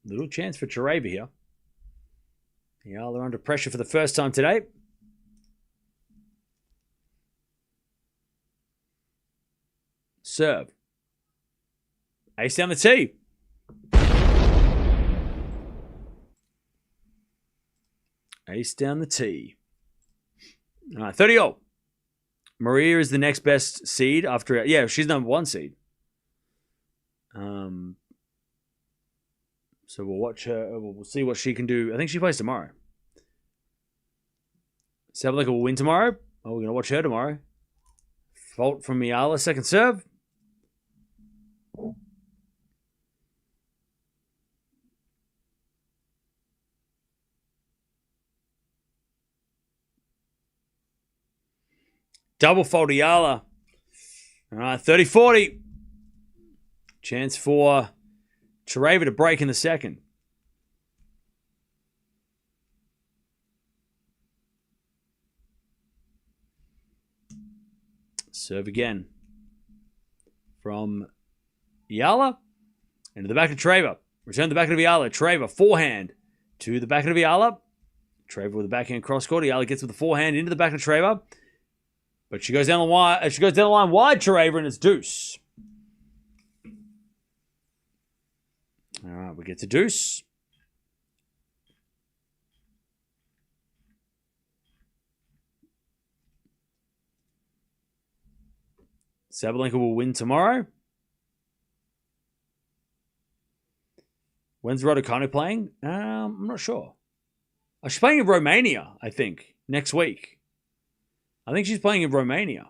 Little chance for Charaeva here. Yeah, they're under pressure for the first time today. Serve. Ace down the tee. Ace down the tee. All right, 30-0. Maria is the next best seed after... Yeah, she's number 1 seed. So we'll watch her. We'll see what she can do. I think she plays tomorrow. Sabalenka will win tomorrow. Oh, we're going to watch her tomorrow. Fault from Eala, second serve. Double fault Eala. All right, 30-40. Chance for Charaeva to break in the second. Serve again. From Eala into the back of Charaeva. Return to the back of Eala. Charaeva, forehand to the back of Eala. Charaeva with the backhand cross court. Eala gets with the forehand into the back of Charaeva. But she goes down the wide. She goes down the line wide, Charaeva, and it's deuce. All right, we get to deuce. Sabalenka will win tomorrow. When's Raducanu playing? I'm not sure. Oh, she's playing in Romania, I think, next week. I think she's playing in Romania.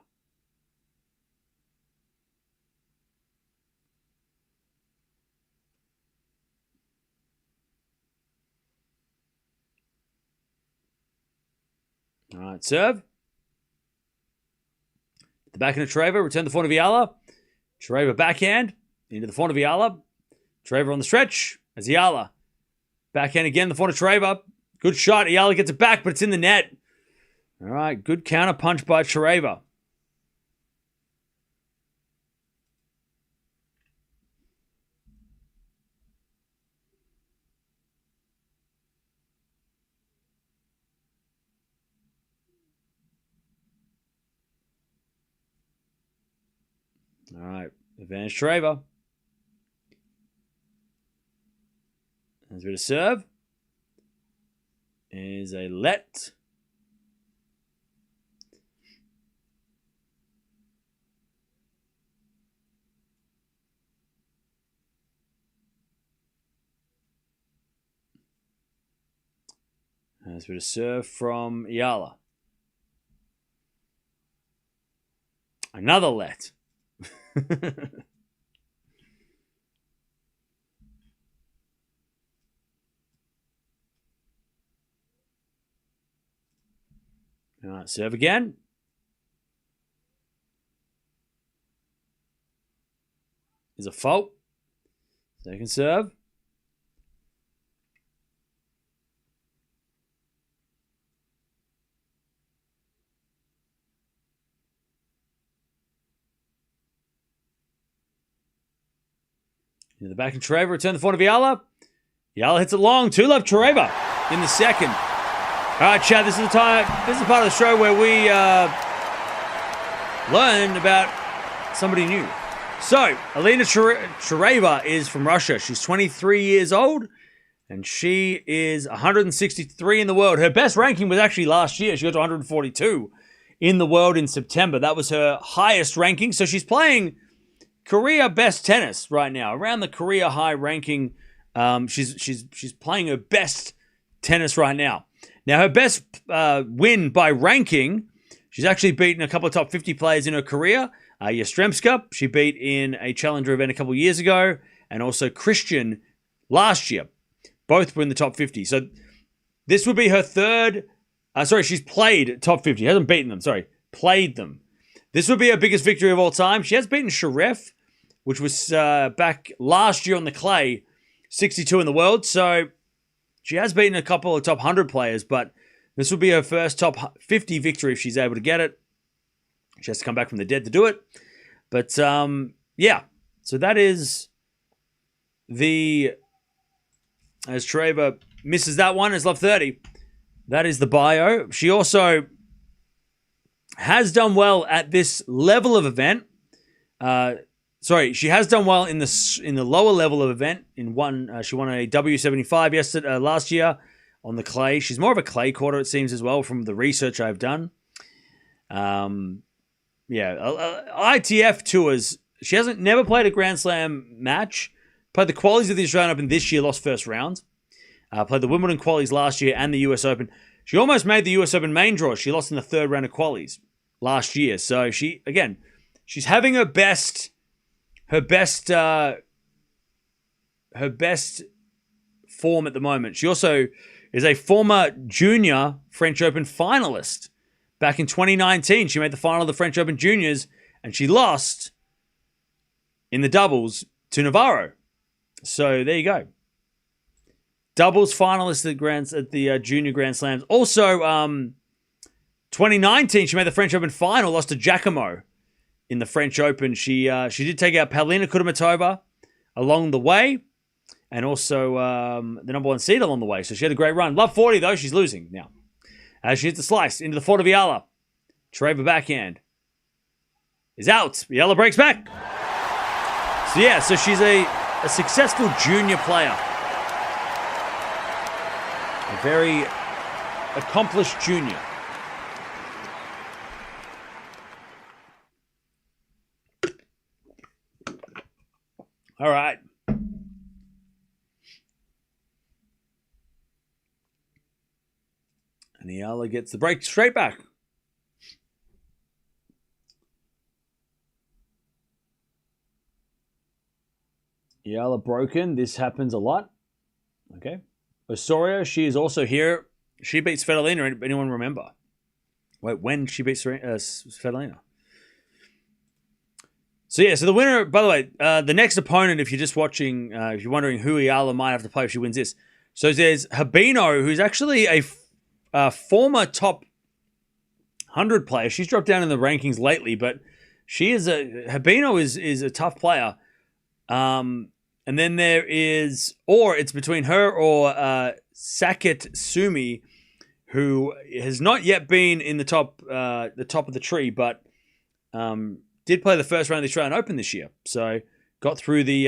All right, serve. The backhand of Charaeva, return the forehand of Eala. Charaeva backhand into the forehand of Eala. Charaeva on the stretch as Eala. Backhand again, the forehand of Charaeva. Good shot. Eala gets it back, but it's in the net. All right, good counter punch by Charaeva. All right, advantage Charaeva. There's a bit of serve. Is a let. There's a bit of serve from Eala. Another let. All right, serve again. Is a fault. Second serve. Into the back of Charaeva, return the forehand of Eala. Eala hits it long. 2-love Charaeva in the second. All right, Chad, this is the time. This is the part of the show where we learn about somebody new. So, Alina Charaeva is from Russia. She's 23 years old, and she is 163 in the world. Her best ranking was actually last year. She got to 142 in the world in September. That was her highest ranking. So she's playing career best tennis right now, around the career high ranking. She's playing her best tennis right now. Now, her best win by ranking, she's actually beaten a couple of top 50 players in her career. Yastremska, she beat in a challenger event a couple of years ago, and also Christian last year. Both were in the top 50. So this would be her third. She's played top 50. She hasn't beaten them. Played them. This would be her biggest victory of all time. She has beaten Sharef, which was back last year on the clay, 62 in the world. So she has beaten a couple of top 100 players, but this will be her first top 50 victory if she's able to get it. She has to come back from the dead to do it. But, yeah. So that is as Charaeva misses that one, as love 30. That is the bio. She also has done well at this level of event. She has done well in the lower level of event. She won a W75 last year on the clay. She's more of a clay quarter, it seems, as well, from the research I've done. ITF tours. She hasn't never played a Grand Slam match. Played the qualies of the Australian Open this year, lost first round. Played the Wimbledon qualies last year and the US Open. She almost made the US Open main draw. She lost in the third round of qualies last year. So she's having her best form at the moment. She also is a former junior French Open finalist. Back in 2019, she made the final of the French Open Juniors, and she lost in the doubles to Navarro. So there you go. Doubles finalist at the Junior Grand Slams. Also, 2019, she made the French Open final, lost to Giacomo in the French Open. She did take out Paulina Kudermetova along the way, and also the number one seed along the way. So she had a great run. Love 40, though. She's losing now. As she hits the slice into the fort of Eala. Charaeva backhand is out. Eala breaks back. So she's a successful junior player. A very accomplished junior. All right. And Eala gets the break straight back. Eala broken. This happens a lot. Okay. Osorio, she is also here. She beats Svitolina. Anyone remember? Wait, when she beats Svitolina? So the winner, by the way, the next opponent, if you're just watching, if you're wondering who Eala might have to play if she wins this. So there's Habino, who's actually a former top 100 player. She's dropped down in the rankings lately, but Habino is a tough player. And then there is, or it's between her or Saket Sumi, who has not yet been in the top of the tree, but did play the first round of the Australian Open this year. So got through the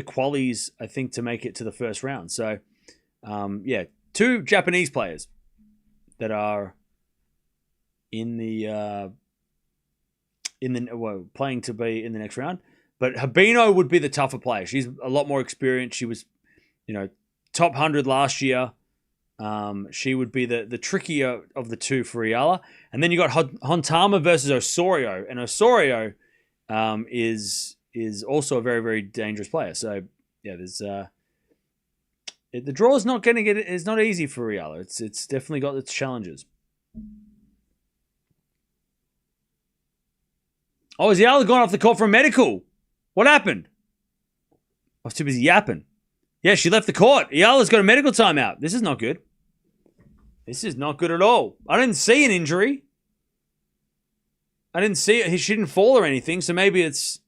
qualies, I think, to make it to the first round. So two Japanese players that are playing to be in the next round. But Habino would be the tougher player. She's a lot more experienced. She was, top 100 last year. She would be the trickier of the two for Eala. And then you got Hontama versus Osorio. And Osorio is also a very, very dangerous player. So, there's the draw is not it's not easy for Eala. It's definitely got its challenges. Oh, is Eala gone off the court for a medical? What happened? I was too busy yapping. Yeah, she left the court. Eala's got a medical timeout. This is not good. This is not good at all. I didn't see an injury. I didn't see it. She didn't fall or anything, so maybe it's...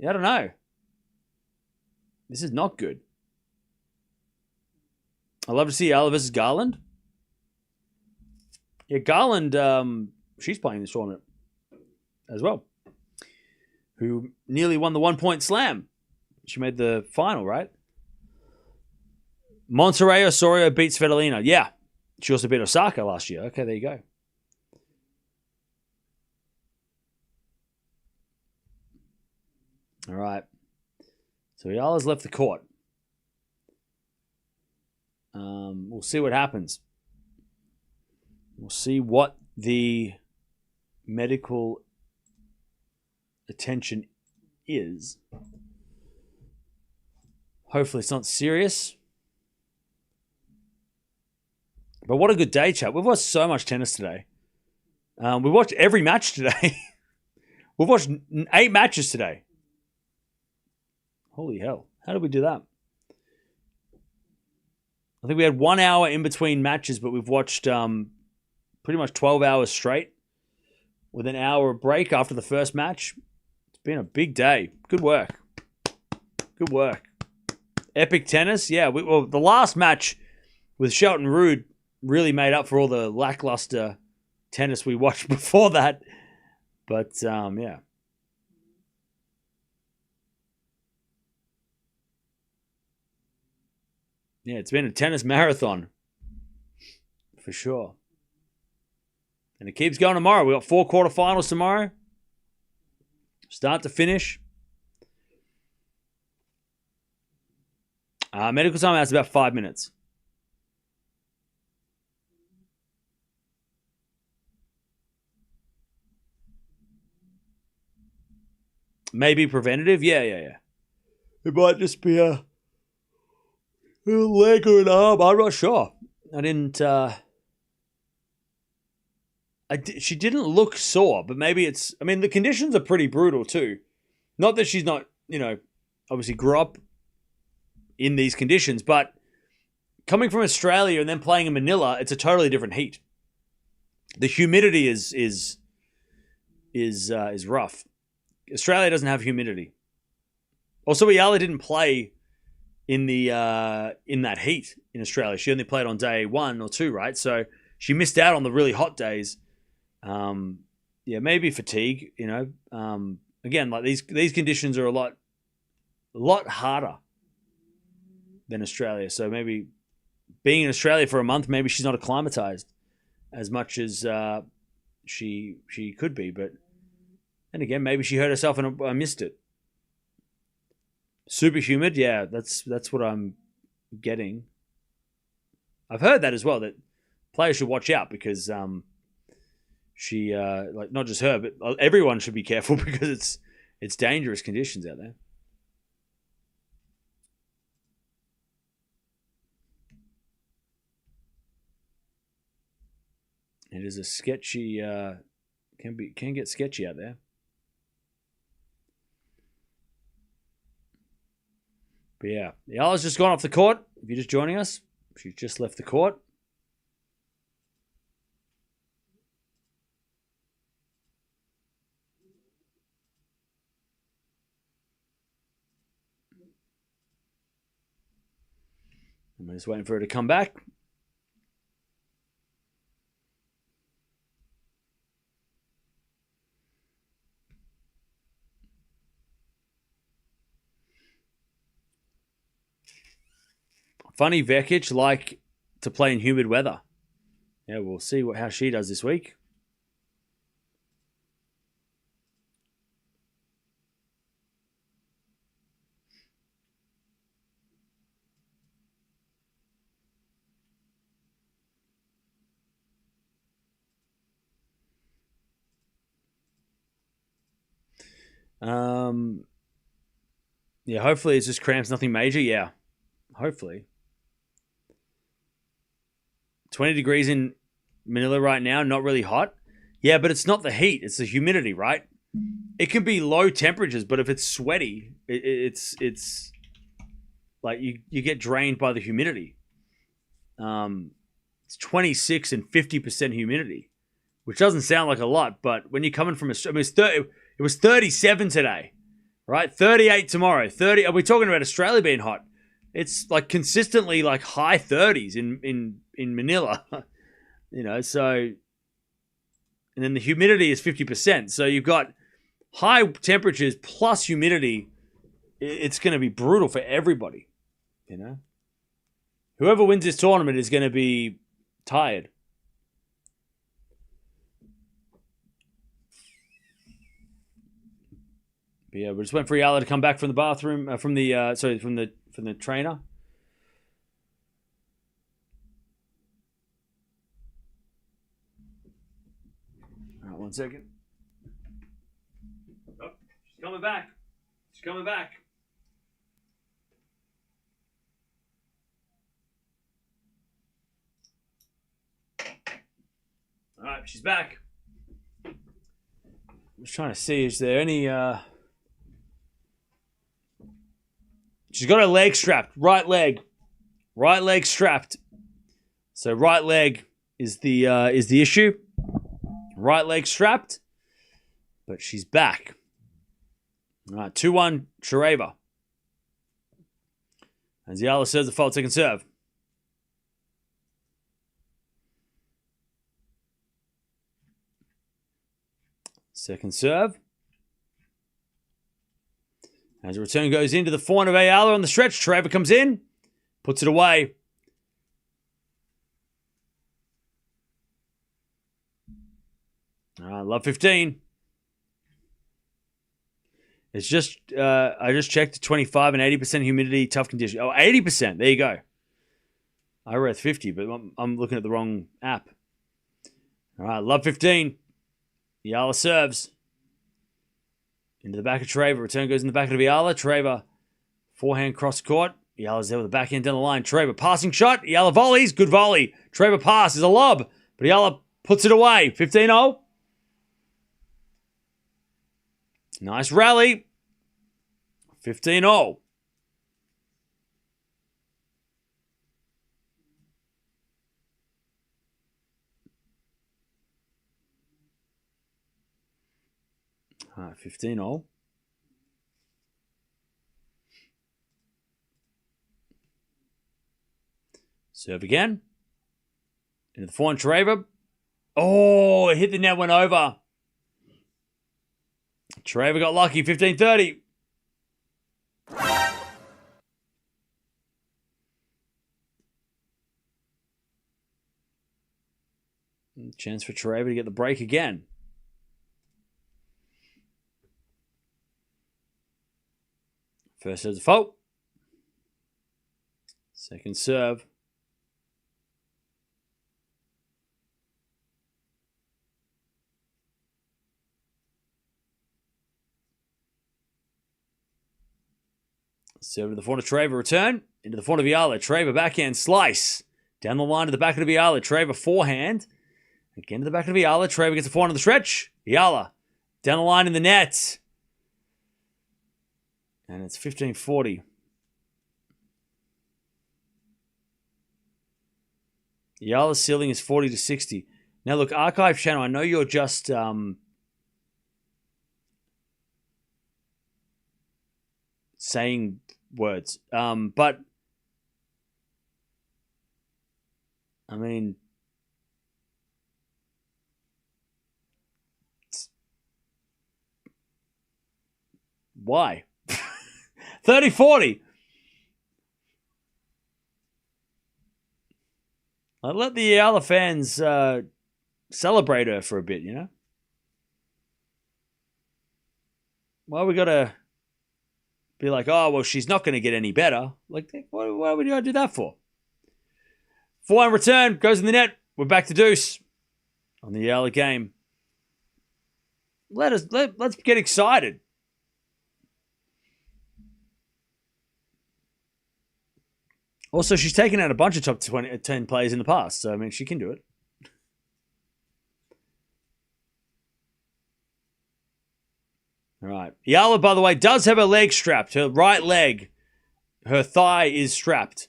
I don't know. This is not good. I love to see Eala versus Garland. Yeah, Garland, she's playing this tournament as well. Who nearly won the 1-point slam. She made the final, right? Monterrey Osorio beats Svitolina. Yeah. She also beat Osaka last year. Okay, there you go. All right. So Eala's left the court. We'll see what happens. We'll see what the medical attention is. Hopefully it's not serious. But what a good day, chat. We've watched so much tennis today. We watched every match today. We've watched 8 matches today. Holy hell. How did we do that? I think we had 1 hour in between matches, but we've watched pretty much 12 hours straight with an hour break after the first match. It's been a big day. Good work. Good work. Epic tennis. Yeah, well, the last match with Shelton Rood really made up for all the lackluster tennis we watched before that. But, yeah. Yeah, it's been a tennis marathon. For sure. And it keeps going tomorrow. We've got 4 quarterfinals tomorrow. Start to finish. Medical time has about 5 minutes. Maybe preventative? Yeah. It might just be a leg or an arm. I'm not sure. I didn't... she didn't look sore, but maybe it's... I mean, the conditions are pretty brutal too. Not that she's not, obviously grew up in these conditions, but coming from Australia and then playing in Manila, it's a totally different heat. The humidity is rough. Australia doesn't have humidity. Also, Eala didn't play in that heat in Australia. She only played on day 1 or 2, right? So she missed out on the really hot days. Yeah, maybe fatigue. Again, like these conditions are a lot harder than Australia. So maybe being in Australia for a month, maybe she's not acclimatized as much as she could be. But and again, maybe she hurt herself and I missed it. Super humid, yeah, that's what I'm getting. I've heard that as well, that players should watch out because she not just her, but everyone should be careful because it's dangerous conditions out there. It is a sketchy can get sketchy out there. But yeah, Eala's just gone off the court. If you're just joining us, she's just left the court. I'm just waiting for her to come back. Funny Vekic like to play in humid weather. Yeah, we'll see how she does this week. Yeah, hopefully it's just cramps, nothing major. Yeah, hopefully. 20 degrees in Manila right now, not really hot. Yeah, but it's not the heat, it's the humidity, right? It can be low temperatures, but if it's sweaty, it's like you get drained by the humidity. It's 26 and 50% humidity, which doesn't sound like a lot, but when you're coming from Australia, it was 37 today, right? 38 tomorrow. 30. Are we talking about Australia being hot? it's like consistently like high 30s in Manila. So, and then the humidity is 50%. So you've got high temperatures plus humidity. It's going to be brutal for everybody. Whoever wins this tournament is going to be tired. But yeah, we just went for Eala to come back from the bathroom, from the trainer. All right, 1 second. Oh, she's coming back. She's coming back. All right, she's back. I'm just trying to see, is there any... She's got her leg strapped. Right leg strapped. So right leg is the issue. Right leg strapped. But she's back. All right, 2-1 Charaeva. As Eala serves the fault, second serve. Second serve. As a return goes into the forehand of Eala on the stretch, Charaeva comes in, puts it away. Love 15. It's just, I just checked 25 and 80% humidity, tough condition. Oh, 80%. There you go. I read 50, but I'm looking at the wrong app. All right, love 15. Eala serves. Into the back of Charaeva. Return goes in the back of Eala. Charaeva, forehand cross court. Eala's there with the backhand down the line. Charaeva passing shot. Eala volleys. Good volley. Charaeva pass is a lob. But Eala puts it away. 15-0. Nice rally. 15-0. All right, 15-0. Serve again. Into the forehand, Charaeva. Oh, it hit the net, went over. Charaeva got lucky, 15-30. Chance for Charaeva to get the break again. First serve's a fault. Second serve. Serve to the front of Charaeva, return. Into the front of Eala. Charaeva backhand slice. Down the line to the back of Eala. Charaeva forehand. Again to the back of Eala. Charaeva gets the forehand on the stretch. Eala down the line in the net. And it's 15-40. Eala's ceiling is 40-60. Now look, Archive Channel, I know you're just saying words. But I mean, why? 30-40. I'd let the Eala fans celebrate her for a bit, you know? Why we gotta be like, oh, well, she's not going to get any better. Like, why would you do that for? Forehand return, goes in the net. We're back to deuce on the Eala game. Let's get excited. Also, she's taken out a bunch of top 10 players in the past, so I mean, she can do it. All right. Eala, by the way, does have her leg strapped. Her right leg, her thigh is strapped.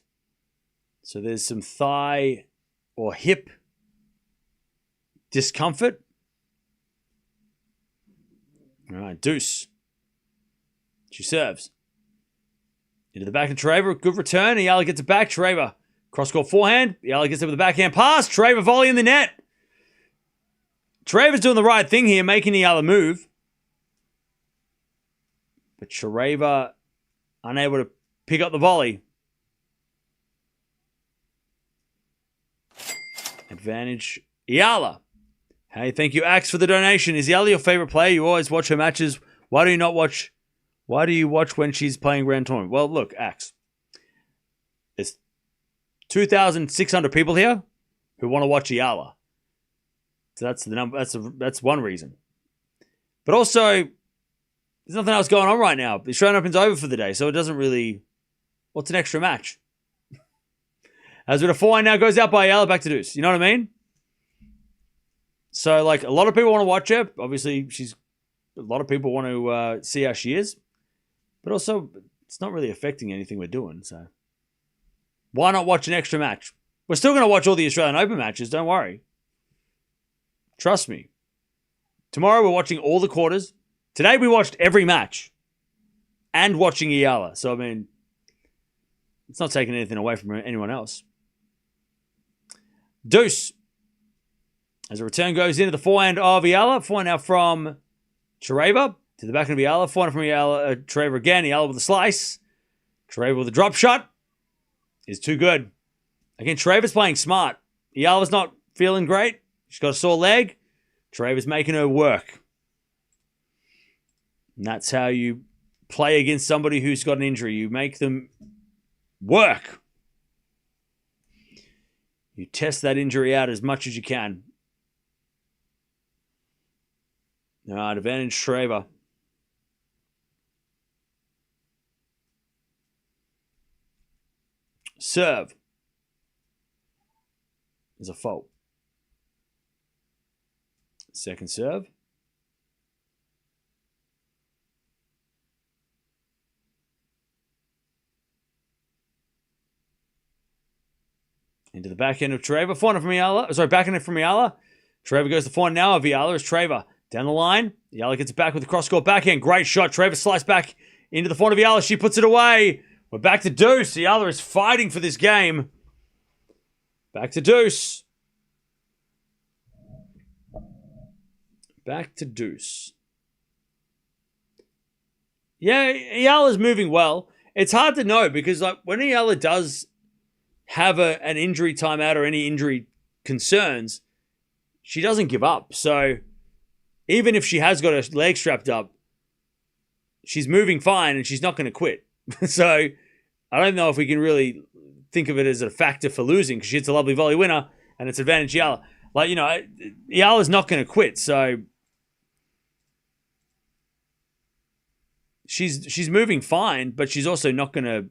So there's some thigh or hip discomfort. All right, deuce. She serves. Into the back of Charaeva. Good return. Eala gets it back. Charaeva. Cross-court forehand. Eala gets it with a backhand pass. Charaeva volley in the net. Charaeva's doing the right thing here, making Eala move. But Charaeva unable to pick up the volley. Advantage Eala. Hey, thank you, Axe, for the donation. Is Eala your favorite player? You always watch her matches. Why do you watch when she's playing Grand Tournament? Well, look, Axe. There's 2,600 people here who want to watch Eala. So that's the number. That's one reason. But also, there's nothing else going on right now. The Australian Open's over for the day, so it doesn't really. What's an extra match? As with a 4-1 now goes out by Eala back to deuce. You know what I mean? So, like, a lot of people want to watch her. Obviously, a lot of people want to see how she is. But also, it's not really affecting anything we're doing. So, why not watch an extra match? We're still going to watch all the Australian Open matches. Don't worry. Trust me. Tomorrow, we're watching all the quarters. Today, we watched every match. And watching Eala. So, I mean, it's not taking anything away from anyone else. Deuce. As a return goes into the forehand of Eala. Forehand now from Charaeva to the back of Eala. Forehand from Eala. Charaeva again. Eala with a slice. Charaeva with a drop shot. Is too good. Again, Charaeva's playing smart. Eala's not feeling great. She's got a sore leg. Charaeva's making her work. And that's how you play against somebody who's got an injury. You make them work. You test that injury out as much as you can. All right, advantage Charaeva. Serve. Is a fault. Second serve. Into the backhand of Charaeva. Forehand from Eala. Sorry, backhand from Eala. Charaeva goes to forehand now of Eala as Charaeva. Down the line. Eala gets it back with the cross-court backhand. Great shot. Charaeva sliced back into the forehand of Eala. She puts it away. We're back to deuce. Eala is fighting for this game. Back to deuce. Back to deuce. Yeah, Eala's moving well. It's hard to know because like when Eala does have an injury timeout or any injury concerns, she doesn't give up. So even if she has got her leg strapped up, she's moving fine and she's not going to quit. So I don't know if we can really think of it as a factor for losing because she hits a lovely volley winner and it's advantage Eala. Like, you know, Eala's not going to quit. So she's moving fine, but she's also not going to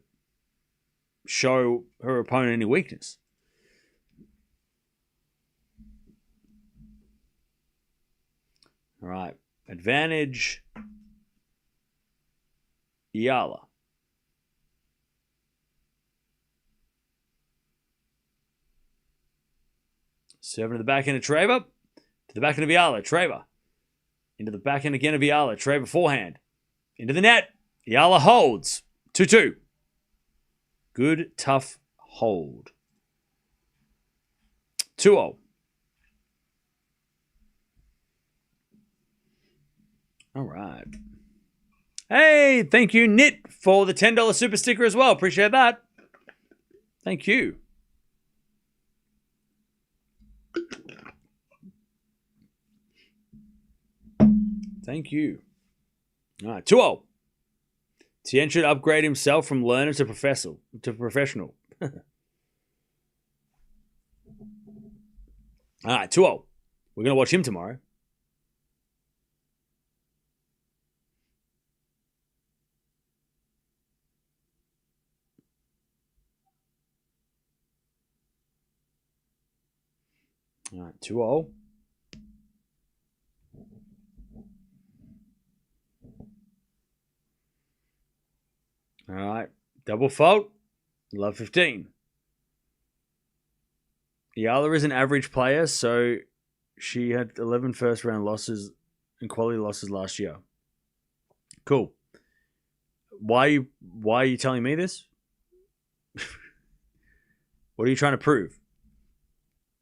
show her opponent any weakness. All right. Advantage Eala. Serving to the backhand of Charaeva. To the backhand of Eala. Charaeva. Into the backhand again of Eala. Charaeva forehand. Into the net. Eala holds. 2-2. Good, tough hold. 2-0. All right. Hey, thank you, Nit, for the $10 super sticker as well. Appreciate that. Thank you. Thank you. All right, 2-0. Tien should upgrade himself from learner to professional. All right, 2-0. We're going to watch him tomorrow. All right, 2-0. All right, double fault. Love 15. Eala is an average player, so she had 11 first-round losses and quality losses last year. Cool. Why are you telling me this? What are you trying to prove?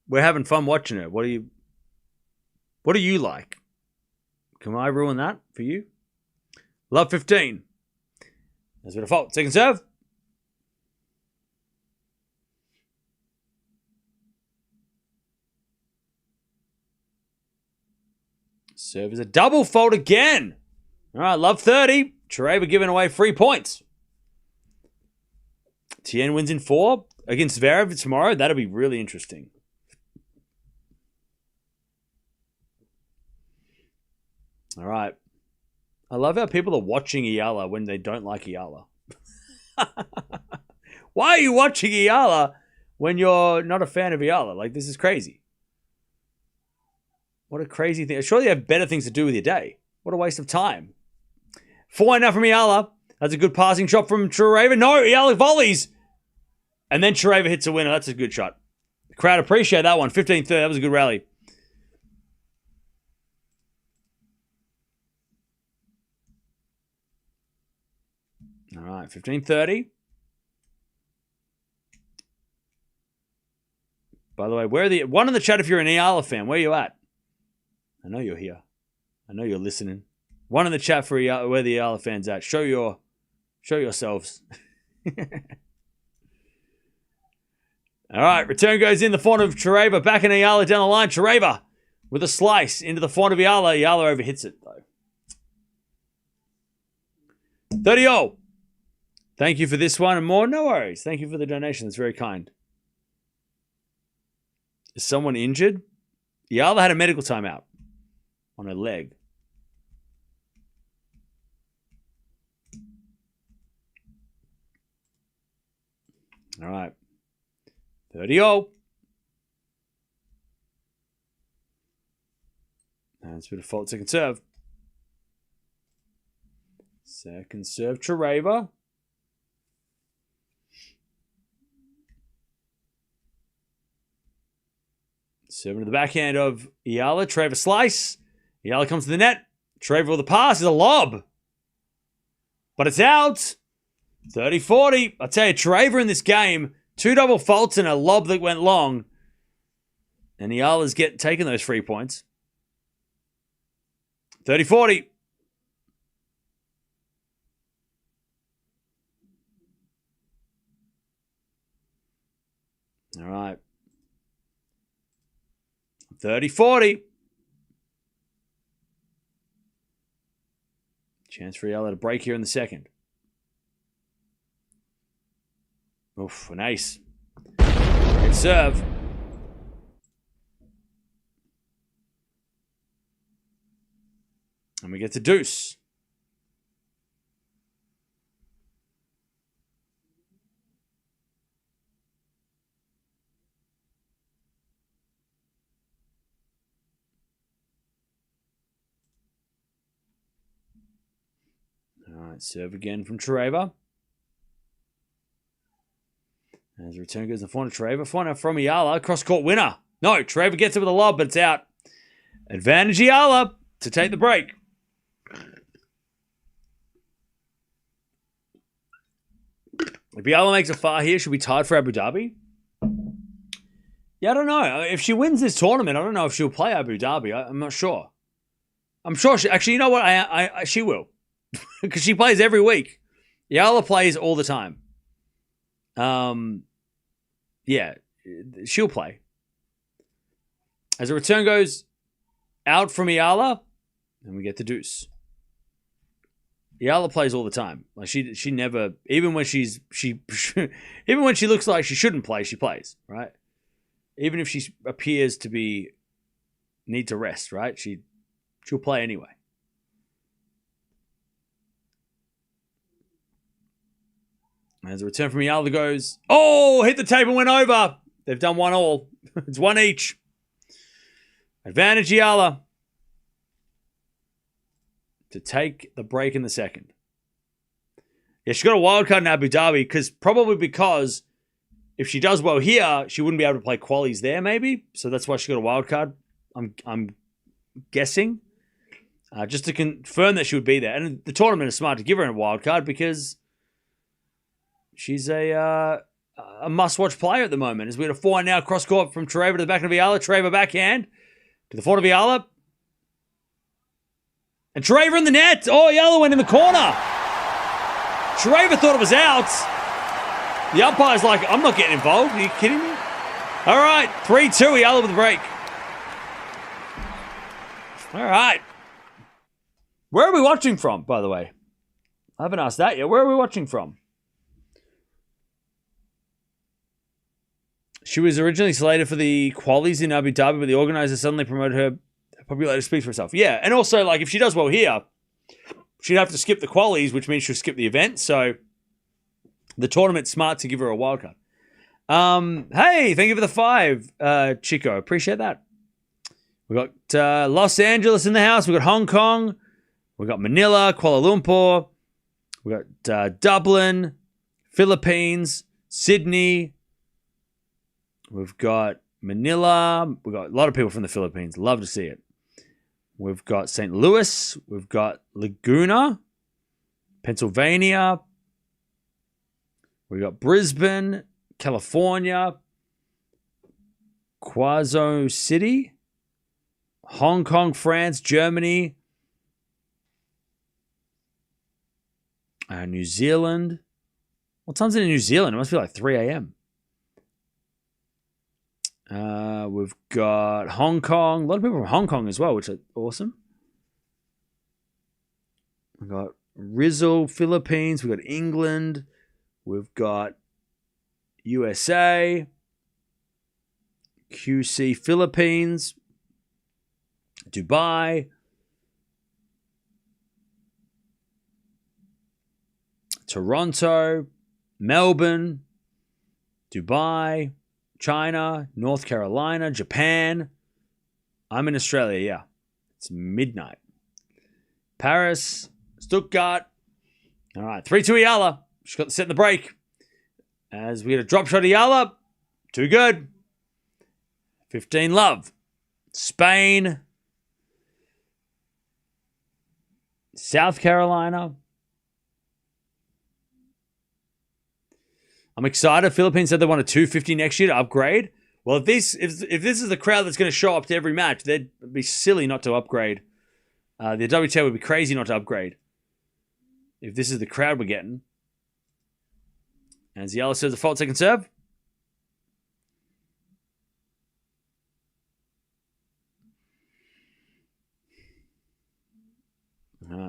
We're having fun watching it. What do you like? Can I ruin that for you? Love 15. That's a default. Second serve. Serve is a double fault again. All right, love 30. Charaeva giving away 3 points. Tien wins in 4 against Zverev tomorrow. That'll be really interesting. All right. I love how people are watching Eala when they don't like Eala. Why are you watching Eala when you're not a fan of Eala? Like, this is crazy. What a crazy thing. Surely you have better things to do with your day. What a waste of time. 4 now from Eala. That's a good passing shot from Charaeva. No, Eala volleys. And then Charaeva hits a winner. That's a good shot. The crowd appreciate that one. 15-30. That was a good rally. All right, 15-30. By the way, one in the chat if you're an Eala fan. Where are you at? I know you're here. I know you're listening. One in the chat for where the Eala fans at. Show yourselves. All right, return goes in the front of Charaeva. Back in Eala down the line. Charaeva with a slice into the front of Eala. Eala overhits it though. 30-0. Thank you for this one and more. No worries. Thank you for the donation. That's very kind. Is someone injured? Eala had a medical timeout on her leg. All right. 30-0. That's a default second serve. Second serve, Charaeva. Serving to the backhand of Eala. Charaeva slice. Eala comes to the net. Charaeva with the pass is a lob. But it's out. 30-40. I tell you, Charaeva in this game, 2 double faults and a lob that went long. And Eala's taking those 3 points. 30-40. All right. 30-40. Chance for Eala to break here in the second. Oof, an ace. Good serve. And we get to deuce. All right, serve again from Charaeva. As the return goes in the front of Charaeva. Front from Eala. Cross-court winner. No, Charaeva gets it with a lob, but it's out. Advantage Eala to take the break. If Eala makes a far here, should be tied for Abu Dhabi? Yeah, I don't know. If she wins this tournament, I don't know if she'll play Abu Dhabi. I'm not sure. I'm sure she... Actually, you know what? She will. Because she plays every week. Eala plays all the time. Yeah, she'll play. As the return goes out from Eala, and we get the deuce. Eala plays all the time. Like she never, even when she even when she looks like she shouldn't play, she plays, right? Even if she appears to need to rest, right? She'll play anyway. As a return from Eala goes, oh, hit the table, went over. They've done 1-1. It's 1 each. Advantage Eala to take the break in the second. Yeah, she got a wild card in Abu Dhabi because if she does well here, she wouldn't be able to play qualies there, maybe. So that's why she got a wild card. I'm guessing. just to confirm that she would be there. And the tournament is smart to give her a wild card because she's a must-watch player at the moment. As we had a 4 now cross-court from Charaeva to the back of Eala. Charaeva backhand to the front of Eala. And Charaeva in the net. Oh, Eala went in the corner. Charaeva thought it was out. The umpire's like, I'm not getting involved. Are you kidding me? All right, 3-2, Eala with the break. All right. Where are we watching from, by the way? I haven't asked that yet. Where are we watching from? She was originally slated for the qualies in Abu Dhabi, but the organizer suddenly promoted her popularity to speak for herself. Yeah, and also, like, if she does well here, she'd have to skip the qualies, which means she'll skip the event. So the tournament's smart to give her a wild card. Hey, thank you for the 5, Chico. Appreciate that. We got Los Angeles in the house. We got Hong Kong. We got Manila, Kuala Lumpur. We got Dublin, Philippines, Sydney. We've got Manila. We've got a lot of people from the Philippines. Love to see it. We've got St. Louis. We've got Laguna, Pennsylvania. We've got Brisbane, California, Quezon City, Hong Kong, France, Germany, New Zealand. What time's it in New Zealand? It must be like 3 a.m. We've got Hong Kong. A lot of people from Hong Kong as well, which is awesome. We've got Rizal, Philippines. We've got England. We've got USA. QC, Philippines. Dubai. Toronto. Melbourne. Dubai. China, North Carolina, Japan. I'm in Australia, yeah. It's midnight. Paris, Stuttgart. All right, 3-2 Eala. She's got the set in the break. As we get a drop shot Eala. Too good. 15 love. Spain. South Carolina. I'm excited. Philippines said they want a 250 next year to upgrade. Well, if this is the crowd that's going to show up to every match, they'd be silly not to upgrade. The WTA would be crazy not to upgrade. If this is the crowd we're getting. And Eala says the fault second serve.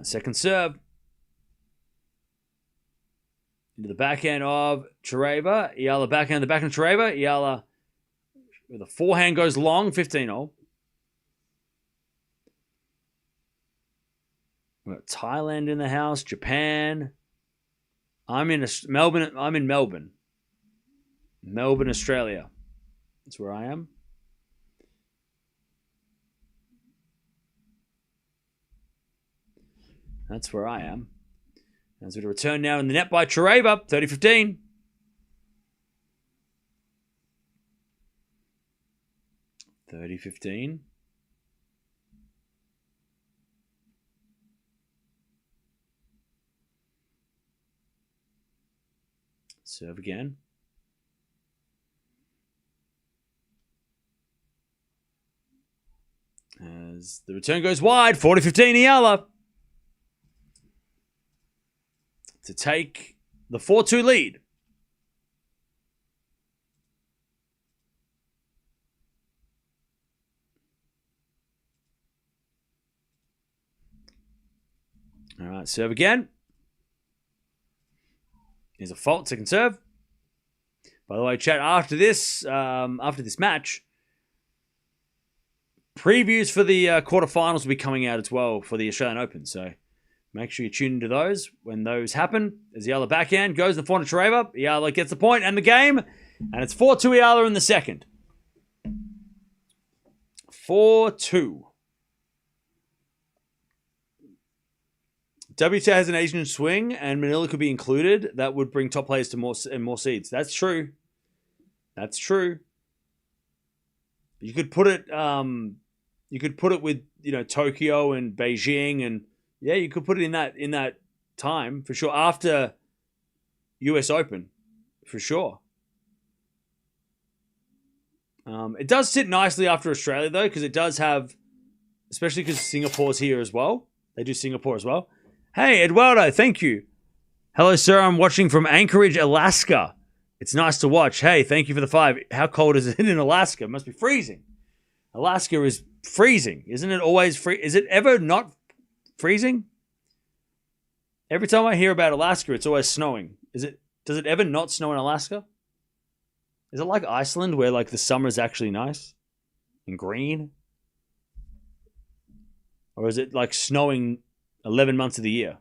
Second serve. Into the backhand of Charaeva. Eala backhand the backhand of Charaeva. Eala with a forehand goes long. 15-0. We've got Thailand in the house. Japan. I'm in Melbourne. Melbourne, Australia. That's where I am. That's where I am. As we return now in the net by Charaeva, 30-15. Serve again. As the return goes wide, 40-15 Eala. To take the 4-2 lead. All right, serve again. Here's a fault, second serve. By the way, chat, after this match, previews for the quarterfinals will be coming out as well for the Australian Open, so make sure you tune into those when those happen. As Eala backhand goes in the front of Charaeva. Eala gets the point and the game. And it's 4-2 Eala in the second. 4-2. WTA has an Asian swing and Manila could be included. That would bring top players to more seeds. That's true. That's true. You could put it You could put it with, Tokyo and Beijing, and yeah, you could put it in that time for sure. After US Open, for sure. It does sit nicely after Australia though, because it does have, especially because Singapore's here as well. They do Singapore as well. Hey, Eduardo, thank you. Hello, sir. I'm watching from Anchorage, Alaska. It's nice to watch. Hey, thank you for the 5. How cold is it in Alaska? It must be freezing. Alaska is freezing. Isn't it always free? Is it ever not freezing? Every time I hear about Alaska, it's always snowing. Does it ever not snow in Alaska? Is it like Iceland where like the summer is actually nice and green? Or is it like snowing 11 months of the year?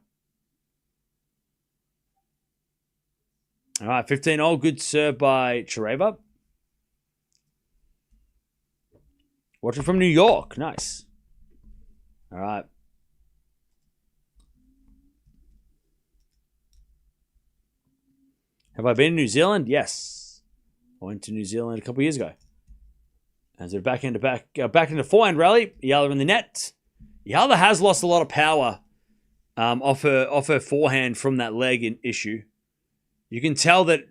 All right, 15-all. Good serve by Charaeva. Watching from New York. Nice. All right. Have I been to New Zealand? Yes. I went to New Zealand a couple of years ago. And so back into forehand rally. Eala in the net. Eala has lost a lot of power off her forehand from that leg issue. You can tell that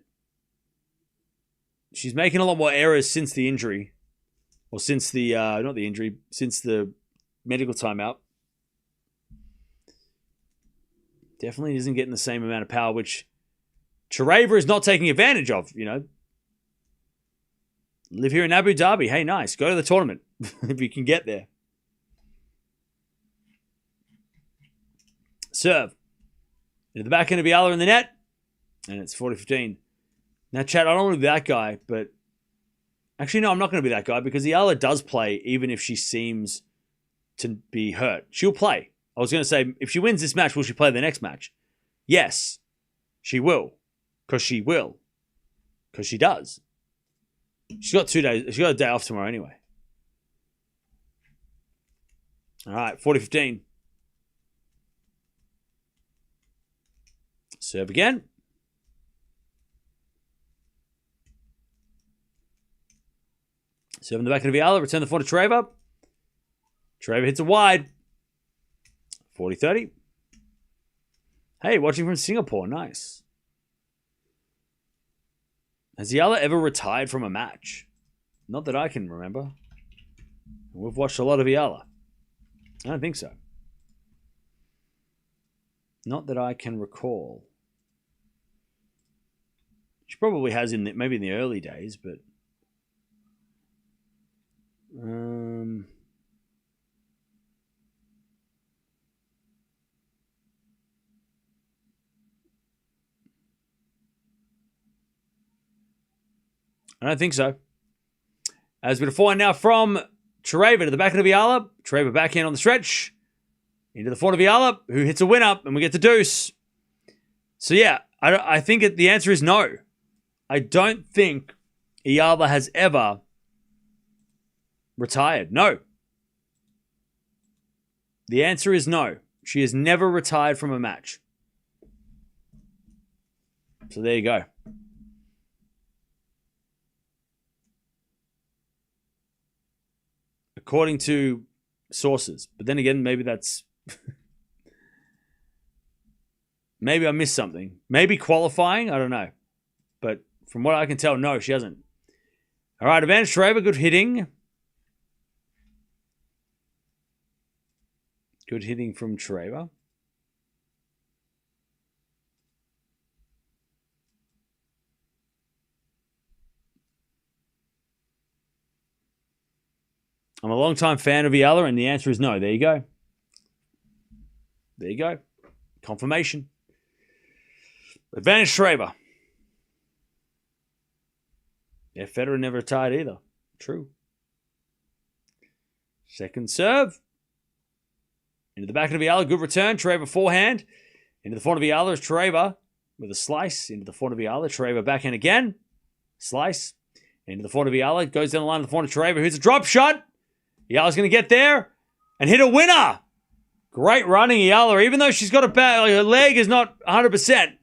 she's making a lot more errors since the injury. Or since the, not the injury, since the medical timeout. Definitely isn't getting the same amount of power, which Charaeva is not taking advantage of, Live here in Abu Dhabi. Hey, nice. Go to the tournament if you can get there. Serve. Into the back end of Eala in the net. And it's 40-15. Now, Chad, I don't want to be that guy, but actually, no, I'm not going to be that guy because Eala does play even if she seems to be hurt. She'll play. I was going to say, if she wins this match, will she play the next match? Yes, she will. Because she will. Because she does. She's got 2 days. She's got a day off tomorrow anyway. All right, 40-15. Serve again. Serve in the back of Eala. Return the forehand to Charaeva. Charaeva hits it wide. 40-30. Hey, watching from Singapore. Nice. Has Eala ever retired from a match? Not that I can remember. We've watched a lot of Eala. I don't think so. Not that I can recall. She probably has maybe in the early days, but I don't think so. As we forehand now from Charaeva to the back of Eala. Charaeva backhand on the stretch. Into the forehand of Eala, who hits a winner, and we get the deuce. So yeah, I think the answer is no. I don't think Eala has ever retired. No. The answer is no. She has never retired from a match. So there you go. According to sources. But then again, maybe that's... maybe I missed something. Maybe qualifying? I don't know. But from what I can tell, no, she hasn't. All right, advantage Charaeva, good hitting. Good hitting from Charaeva. I'm a long-time fan of Eala, and the answer is no. There you go. There you go. Confirmation. Advantage Charaeva. Yeah, Federer never retired either. True. Second serve. Into the back of Eala. Good return. Charaeva forehand. Into the forehand of Eala is Charaeva with a slice. Into the forehand of Eala. Charaeva backhand again. Slice. Into the forehand of Eala. Goes down the line of the forehand of Charaeva. Here's a drop shot. Eala's going to get there and hit a winner. Great running, Eala. Even though she's got her leg is not 100%,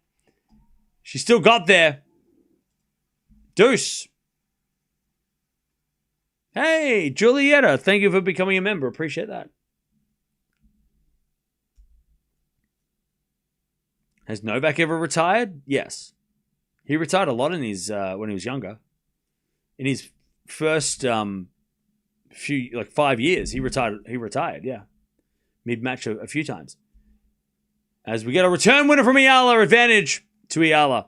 she still got there. Deuce. Hey, Julieta, thank you for becoming a member. Appreciate that. Has Novak ever retired? Yes. He retired a lot in his when he was younger. In his first 5 years, he retired, yeah. Mid-match a few times. As we get a return winner from Eala, advantage to Eala.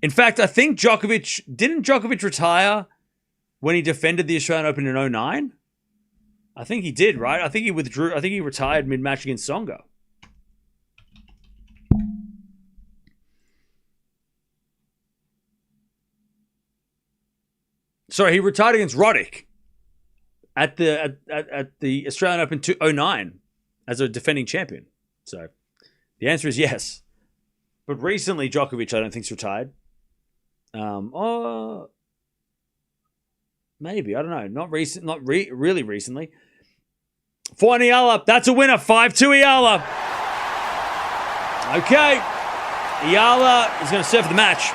In fact, I think didn't Djokovic retire when he defended the Australian Open in 2009? I think he did, right? I think he withdrew. I think he retired mid-match against Tsonga. Sorry, he retired against Roddick at the Australian Open 2009 as a defending champion. So the answer is yes. But recently, Djokovic, I don't think's retired. Maybe, I don't know. Not recent, really recently. For Eala, that's a winner. 5-2 Eala. Okay, Eala is going to serve the match.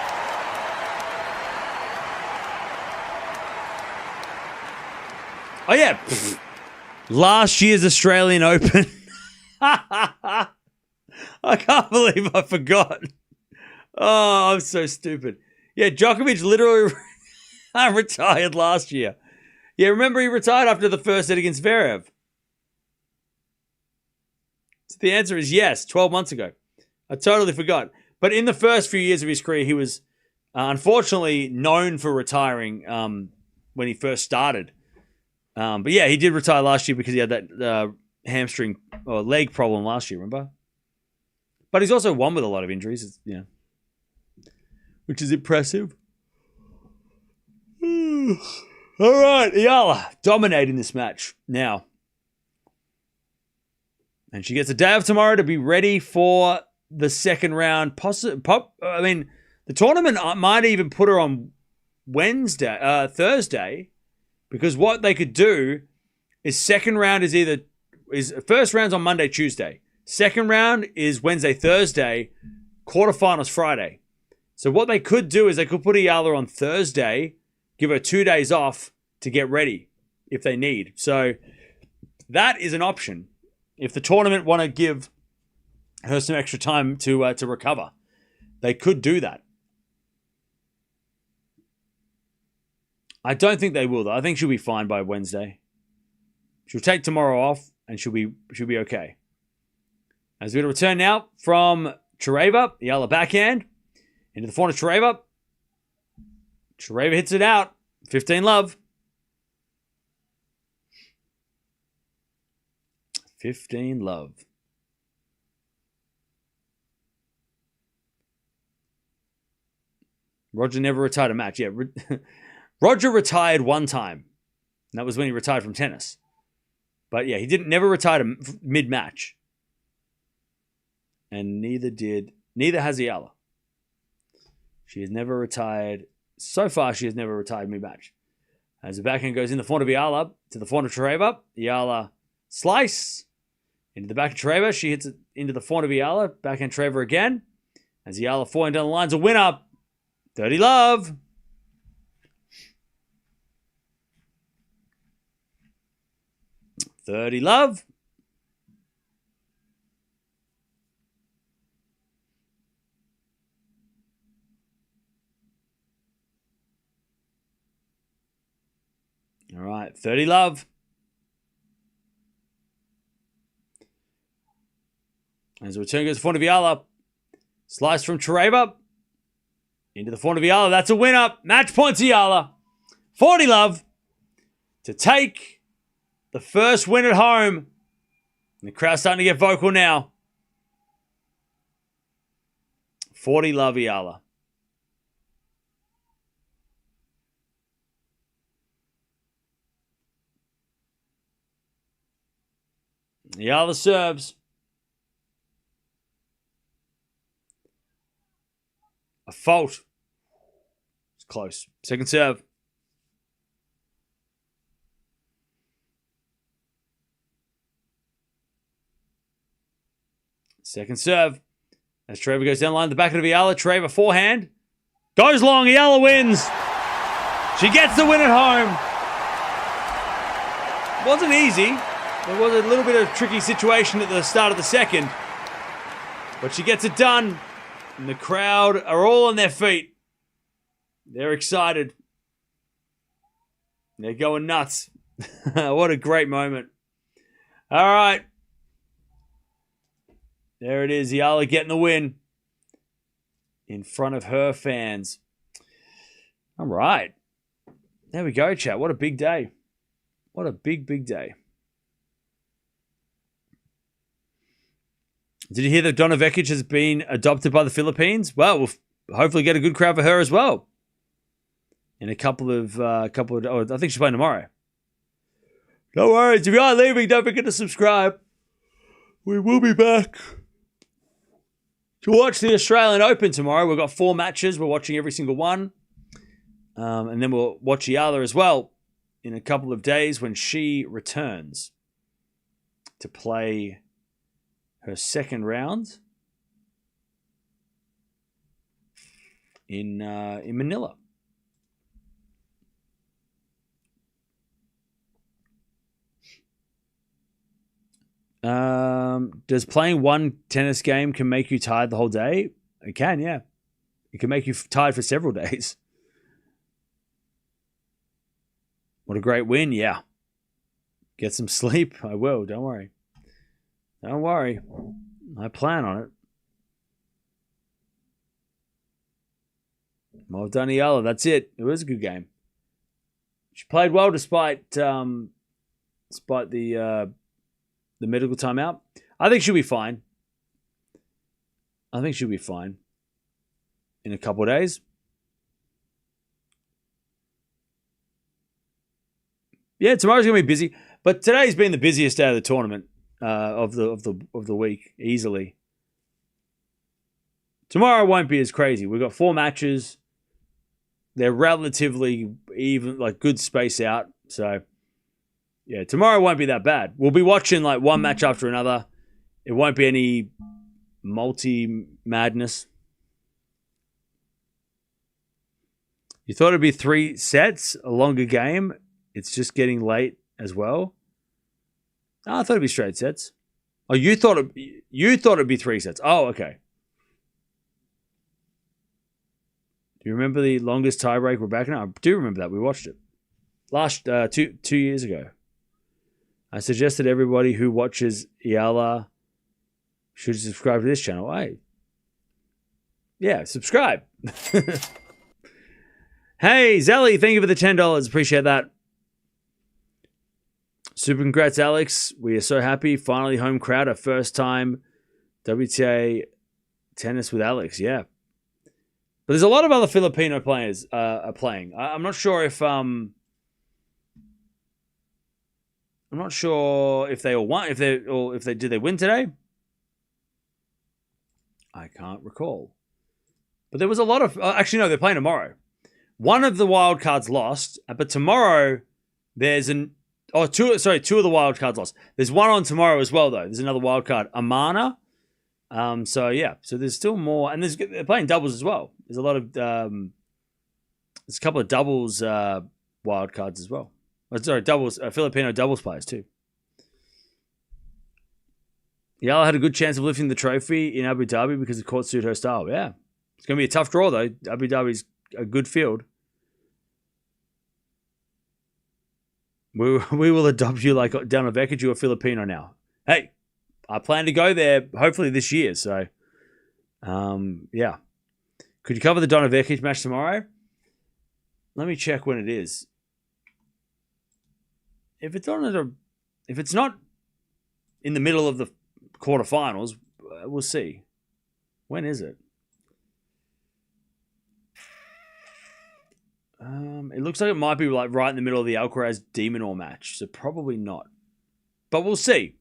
Oh, yeah. Last year's Australian Open. I can't believe I forgot. Oh, I'm so stupid. Yeah, Djokovic literally retired last year. Yeah, remember he retired after the first set against Zverev. So the answer is yes, 12 months ago. I totally forgot. But in the first few years of his career, he was unfortunately known for retiring when he first started. But yeah, he did retire last year because he had that hamstring or leg problem last year, remember? But he's also won with a lot of injuries, which is impressive. All right, Eala dominating this match now. And she gets a day off tomorrow to be ready for the second round. The tournament might even put her on Thursday, because what they could do is second round is first round's on Monday, Tuesday. Second round is Wednesday, Thursday. Quarterfinals Friday. So what they could do is they could put Eala on Thursday, give her 2 days off to get ready if they need. So that is an option. If the tournament want to give her some extra time to recover, they could do that. I don't think they will, though. I think she'll be fine by Wednesday. She'll take tomorrow off, and she'll be okay. As we're going to return now from Charaeva, Eala backhand, into the forehand of Charaeva. Charaeva hits it out. 15-love. 15-love. Roger never retired a match. Yeah, Roger retired one time. And that was when he retired from tennis. But yeah, he never retired mid-match. And neither has Eala. She has never retired. So far, she has never retired mid-match. As the backhand goes in the front of Eala to the front of Charaeva. Eala slice into the back of Charaeva. She hits it into the front of Eala. Backhand Charaeva again. As Eala forehand down the line's a winner. 30-love. Love. All right, 30-love. As the return goes to the front of Eala. Slice from Charaeva. Into the front of Eala. That's a winner. Match points Eala. 40-love. To take the first win at home. And the crowd's starting to get vocal now. 40-love Eala. Eala serves. A fault. It's close. Second serve. Second serve. As Charaeva goes down the line, the back of Eala. Charaeva forehand. Goes long. Eala wins. She gets the win at home. wasn't easy. There was a little bit of a tricky situation at the start of the second. But she gets it done. And the crowd are all on their feet. They're excited. They're going nuts. What a great moment. All right. There it is. Eala getting the win in front of her fans. All right. There we go, chat. What a big day. What a big, big day. Did you hear that Donna Vekic has been adopted by the Philippines? Well, we'll hopefully get a good crowd for her as well. In a couple of I think she's playing tomorrow. No worries. If you are leaving, don't forget to subscribe. We will be back to watch the Australian Open tomorrow. We've got 4 matches. We're watching every single one. And then we'll watch Eala as well in a couple of days when she returns to play her second round in Manila. Does playing one tennis game can make you tired the whole day? It can, yeah. It can make you tired for several days. What a great win, yeah. Get some sleep. I will, don't worry. Don't worry. I plan on it. Well done, Eala. That's it. It was a good game. She played well despite the medical timeout. I think she'll be fine. I think she'll be fine in a couple of days. Yeah, tomorrow's gonna be busy, but today's been the busiest day of the tournament of the week easily. Tomorrow won't be as crazy. We've got 4 matches. They're relatively even, like good space out. So yeah, tomorrow won't be that bad. We'll be watching like one match after another. It won't be any multi-madness. You thought it'd be 3 sets, a longer game. It's just getting late as well. I thought it'd be straight sets. Oh, you thought it'd be 3 sets. Oh, okay. Do you remember the longest tiebreak we're back in? I do remember that. We watched it last 2 years ago. I suggested everybody who watches Eala should subscribe to this channel. Hey, yeah, subscribe. Hey, Zelly, thank you for the $10. Appreciate that. Super congrats, Alex. We are so happy. Finally, home crowd. Our first time WTA tennis with Alex. Yeah. But there's a lot of other Filipino players are playing. I'm not sure if they all won. If they did they win today? I can't recall. But there was a lot of actually no, they're playing tomorrow. One of the wild cards lost, but tomorrow there's two of the wild cards lost. There's one on tomorrow as well though. There's another wild card, Amana. So yeah, so there's still more, and they're playing doubles as well. There's a lot of there's a couple of doubles wild cards as well. Sorry, doubles Filipino doubles players too. Eala had a good chance of lifting the trophy in Abu Dhabi because the court suited her style. Yeah, it's going to be a tough draw though. Abu Dhabi's a good field. We will adopt you like Donna Vekic. You're a Filipino now. Hey, I plan to go there hopefully this year. So, yeah. Could you cover the Donna Vekic match tomorrow? Let me check when it is. If it's not in the middle of the quarterfinals, we'll see. When is it? It looks like it might be like right in the middle of the Alcaraz Demonor match, so probably not. But we'll see.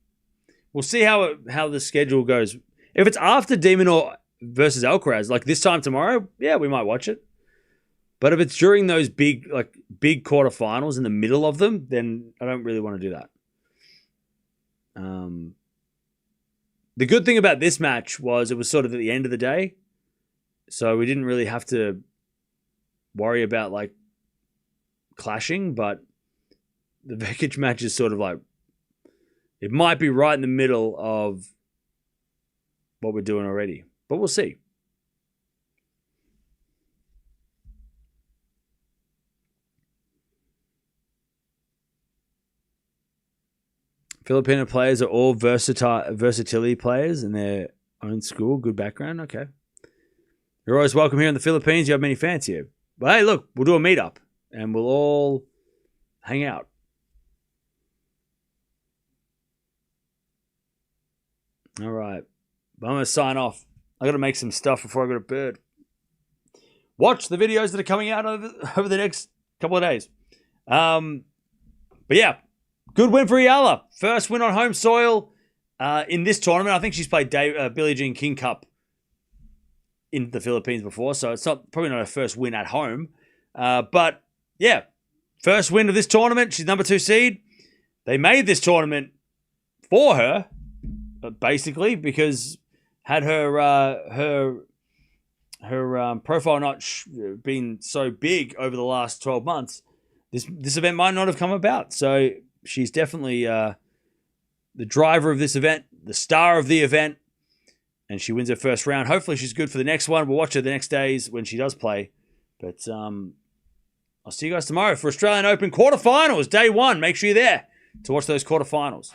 We'll see how the schedule goes. If it's after Demonor versus Alcaraz, like this time tomorrow, yeah, we might watch it. But if it's during those big quarterfinals in the middle of them, then I don't really want to do that. The good thing about this match was it was sort of at the end of the day, so we didn't really have to worry about like clashing, but the Vekic match is sort of like, it might be right in the middle of what we're doing already, but we'll see. Filipino players are all versatility players in their own school. Good background. Okay. You're always welcome here in the Philippines. You have many fans here. But hey, look, we'll do a meetup and we'll all hang out. All right. But I'm going to sign off. I got to make some stuff before I go to bed. Watch the videos that are coming out over the next couple of days. But yeah. Good win for Eala. First win on home soil in this tournament. I think she's played Billie Jean King Cup in the Philippines before, so it's probably not her first win at home. But yeah, first win of this tournament. She's number 2 seed. They made this tournament for her, basically, had her profile not been so big over the last 12 months, this event might not have come about. So she's definitely the driver of this event, the star of the event, and she wins her first round. Hopefully she's good for the next one. We'll watch her the next days when she does play. But I'll see you guys tomorrow for Australian Open quarterfinals, day 1. Make sure you're there to watch those quarterfinals.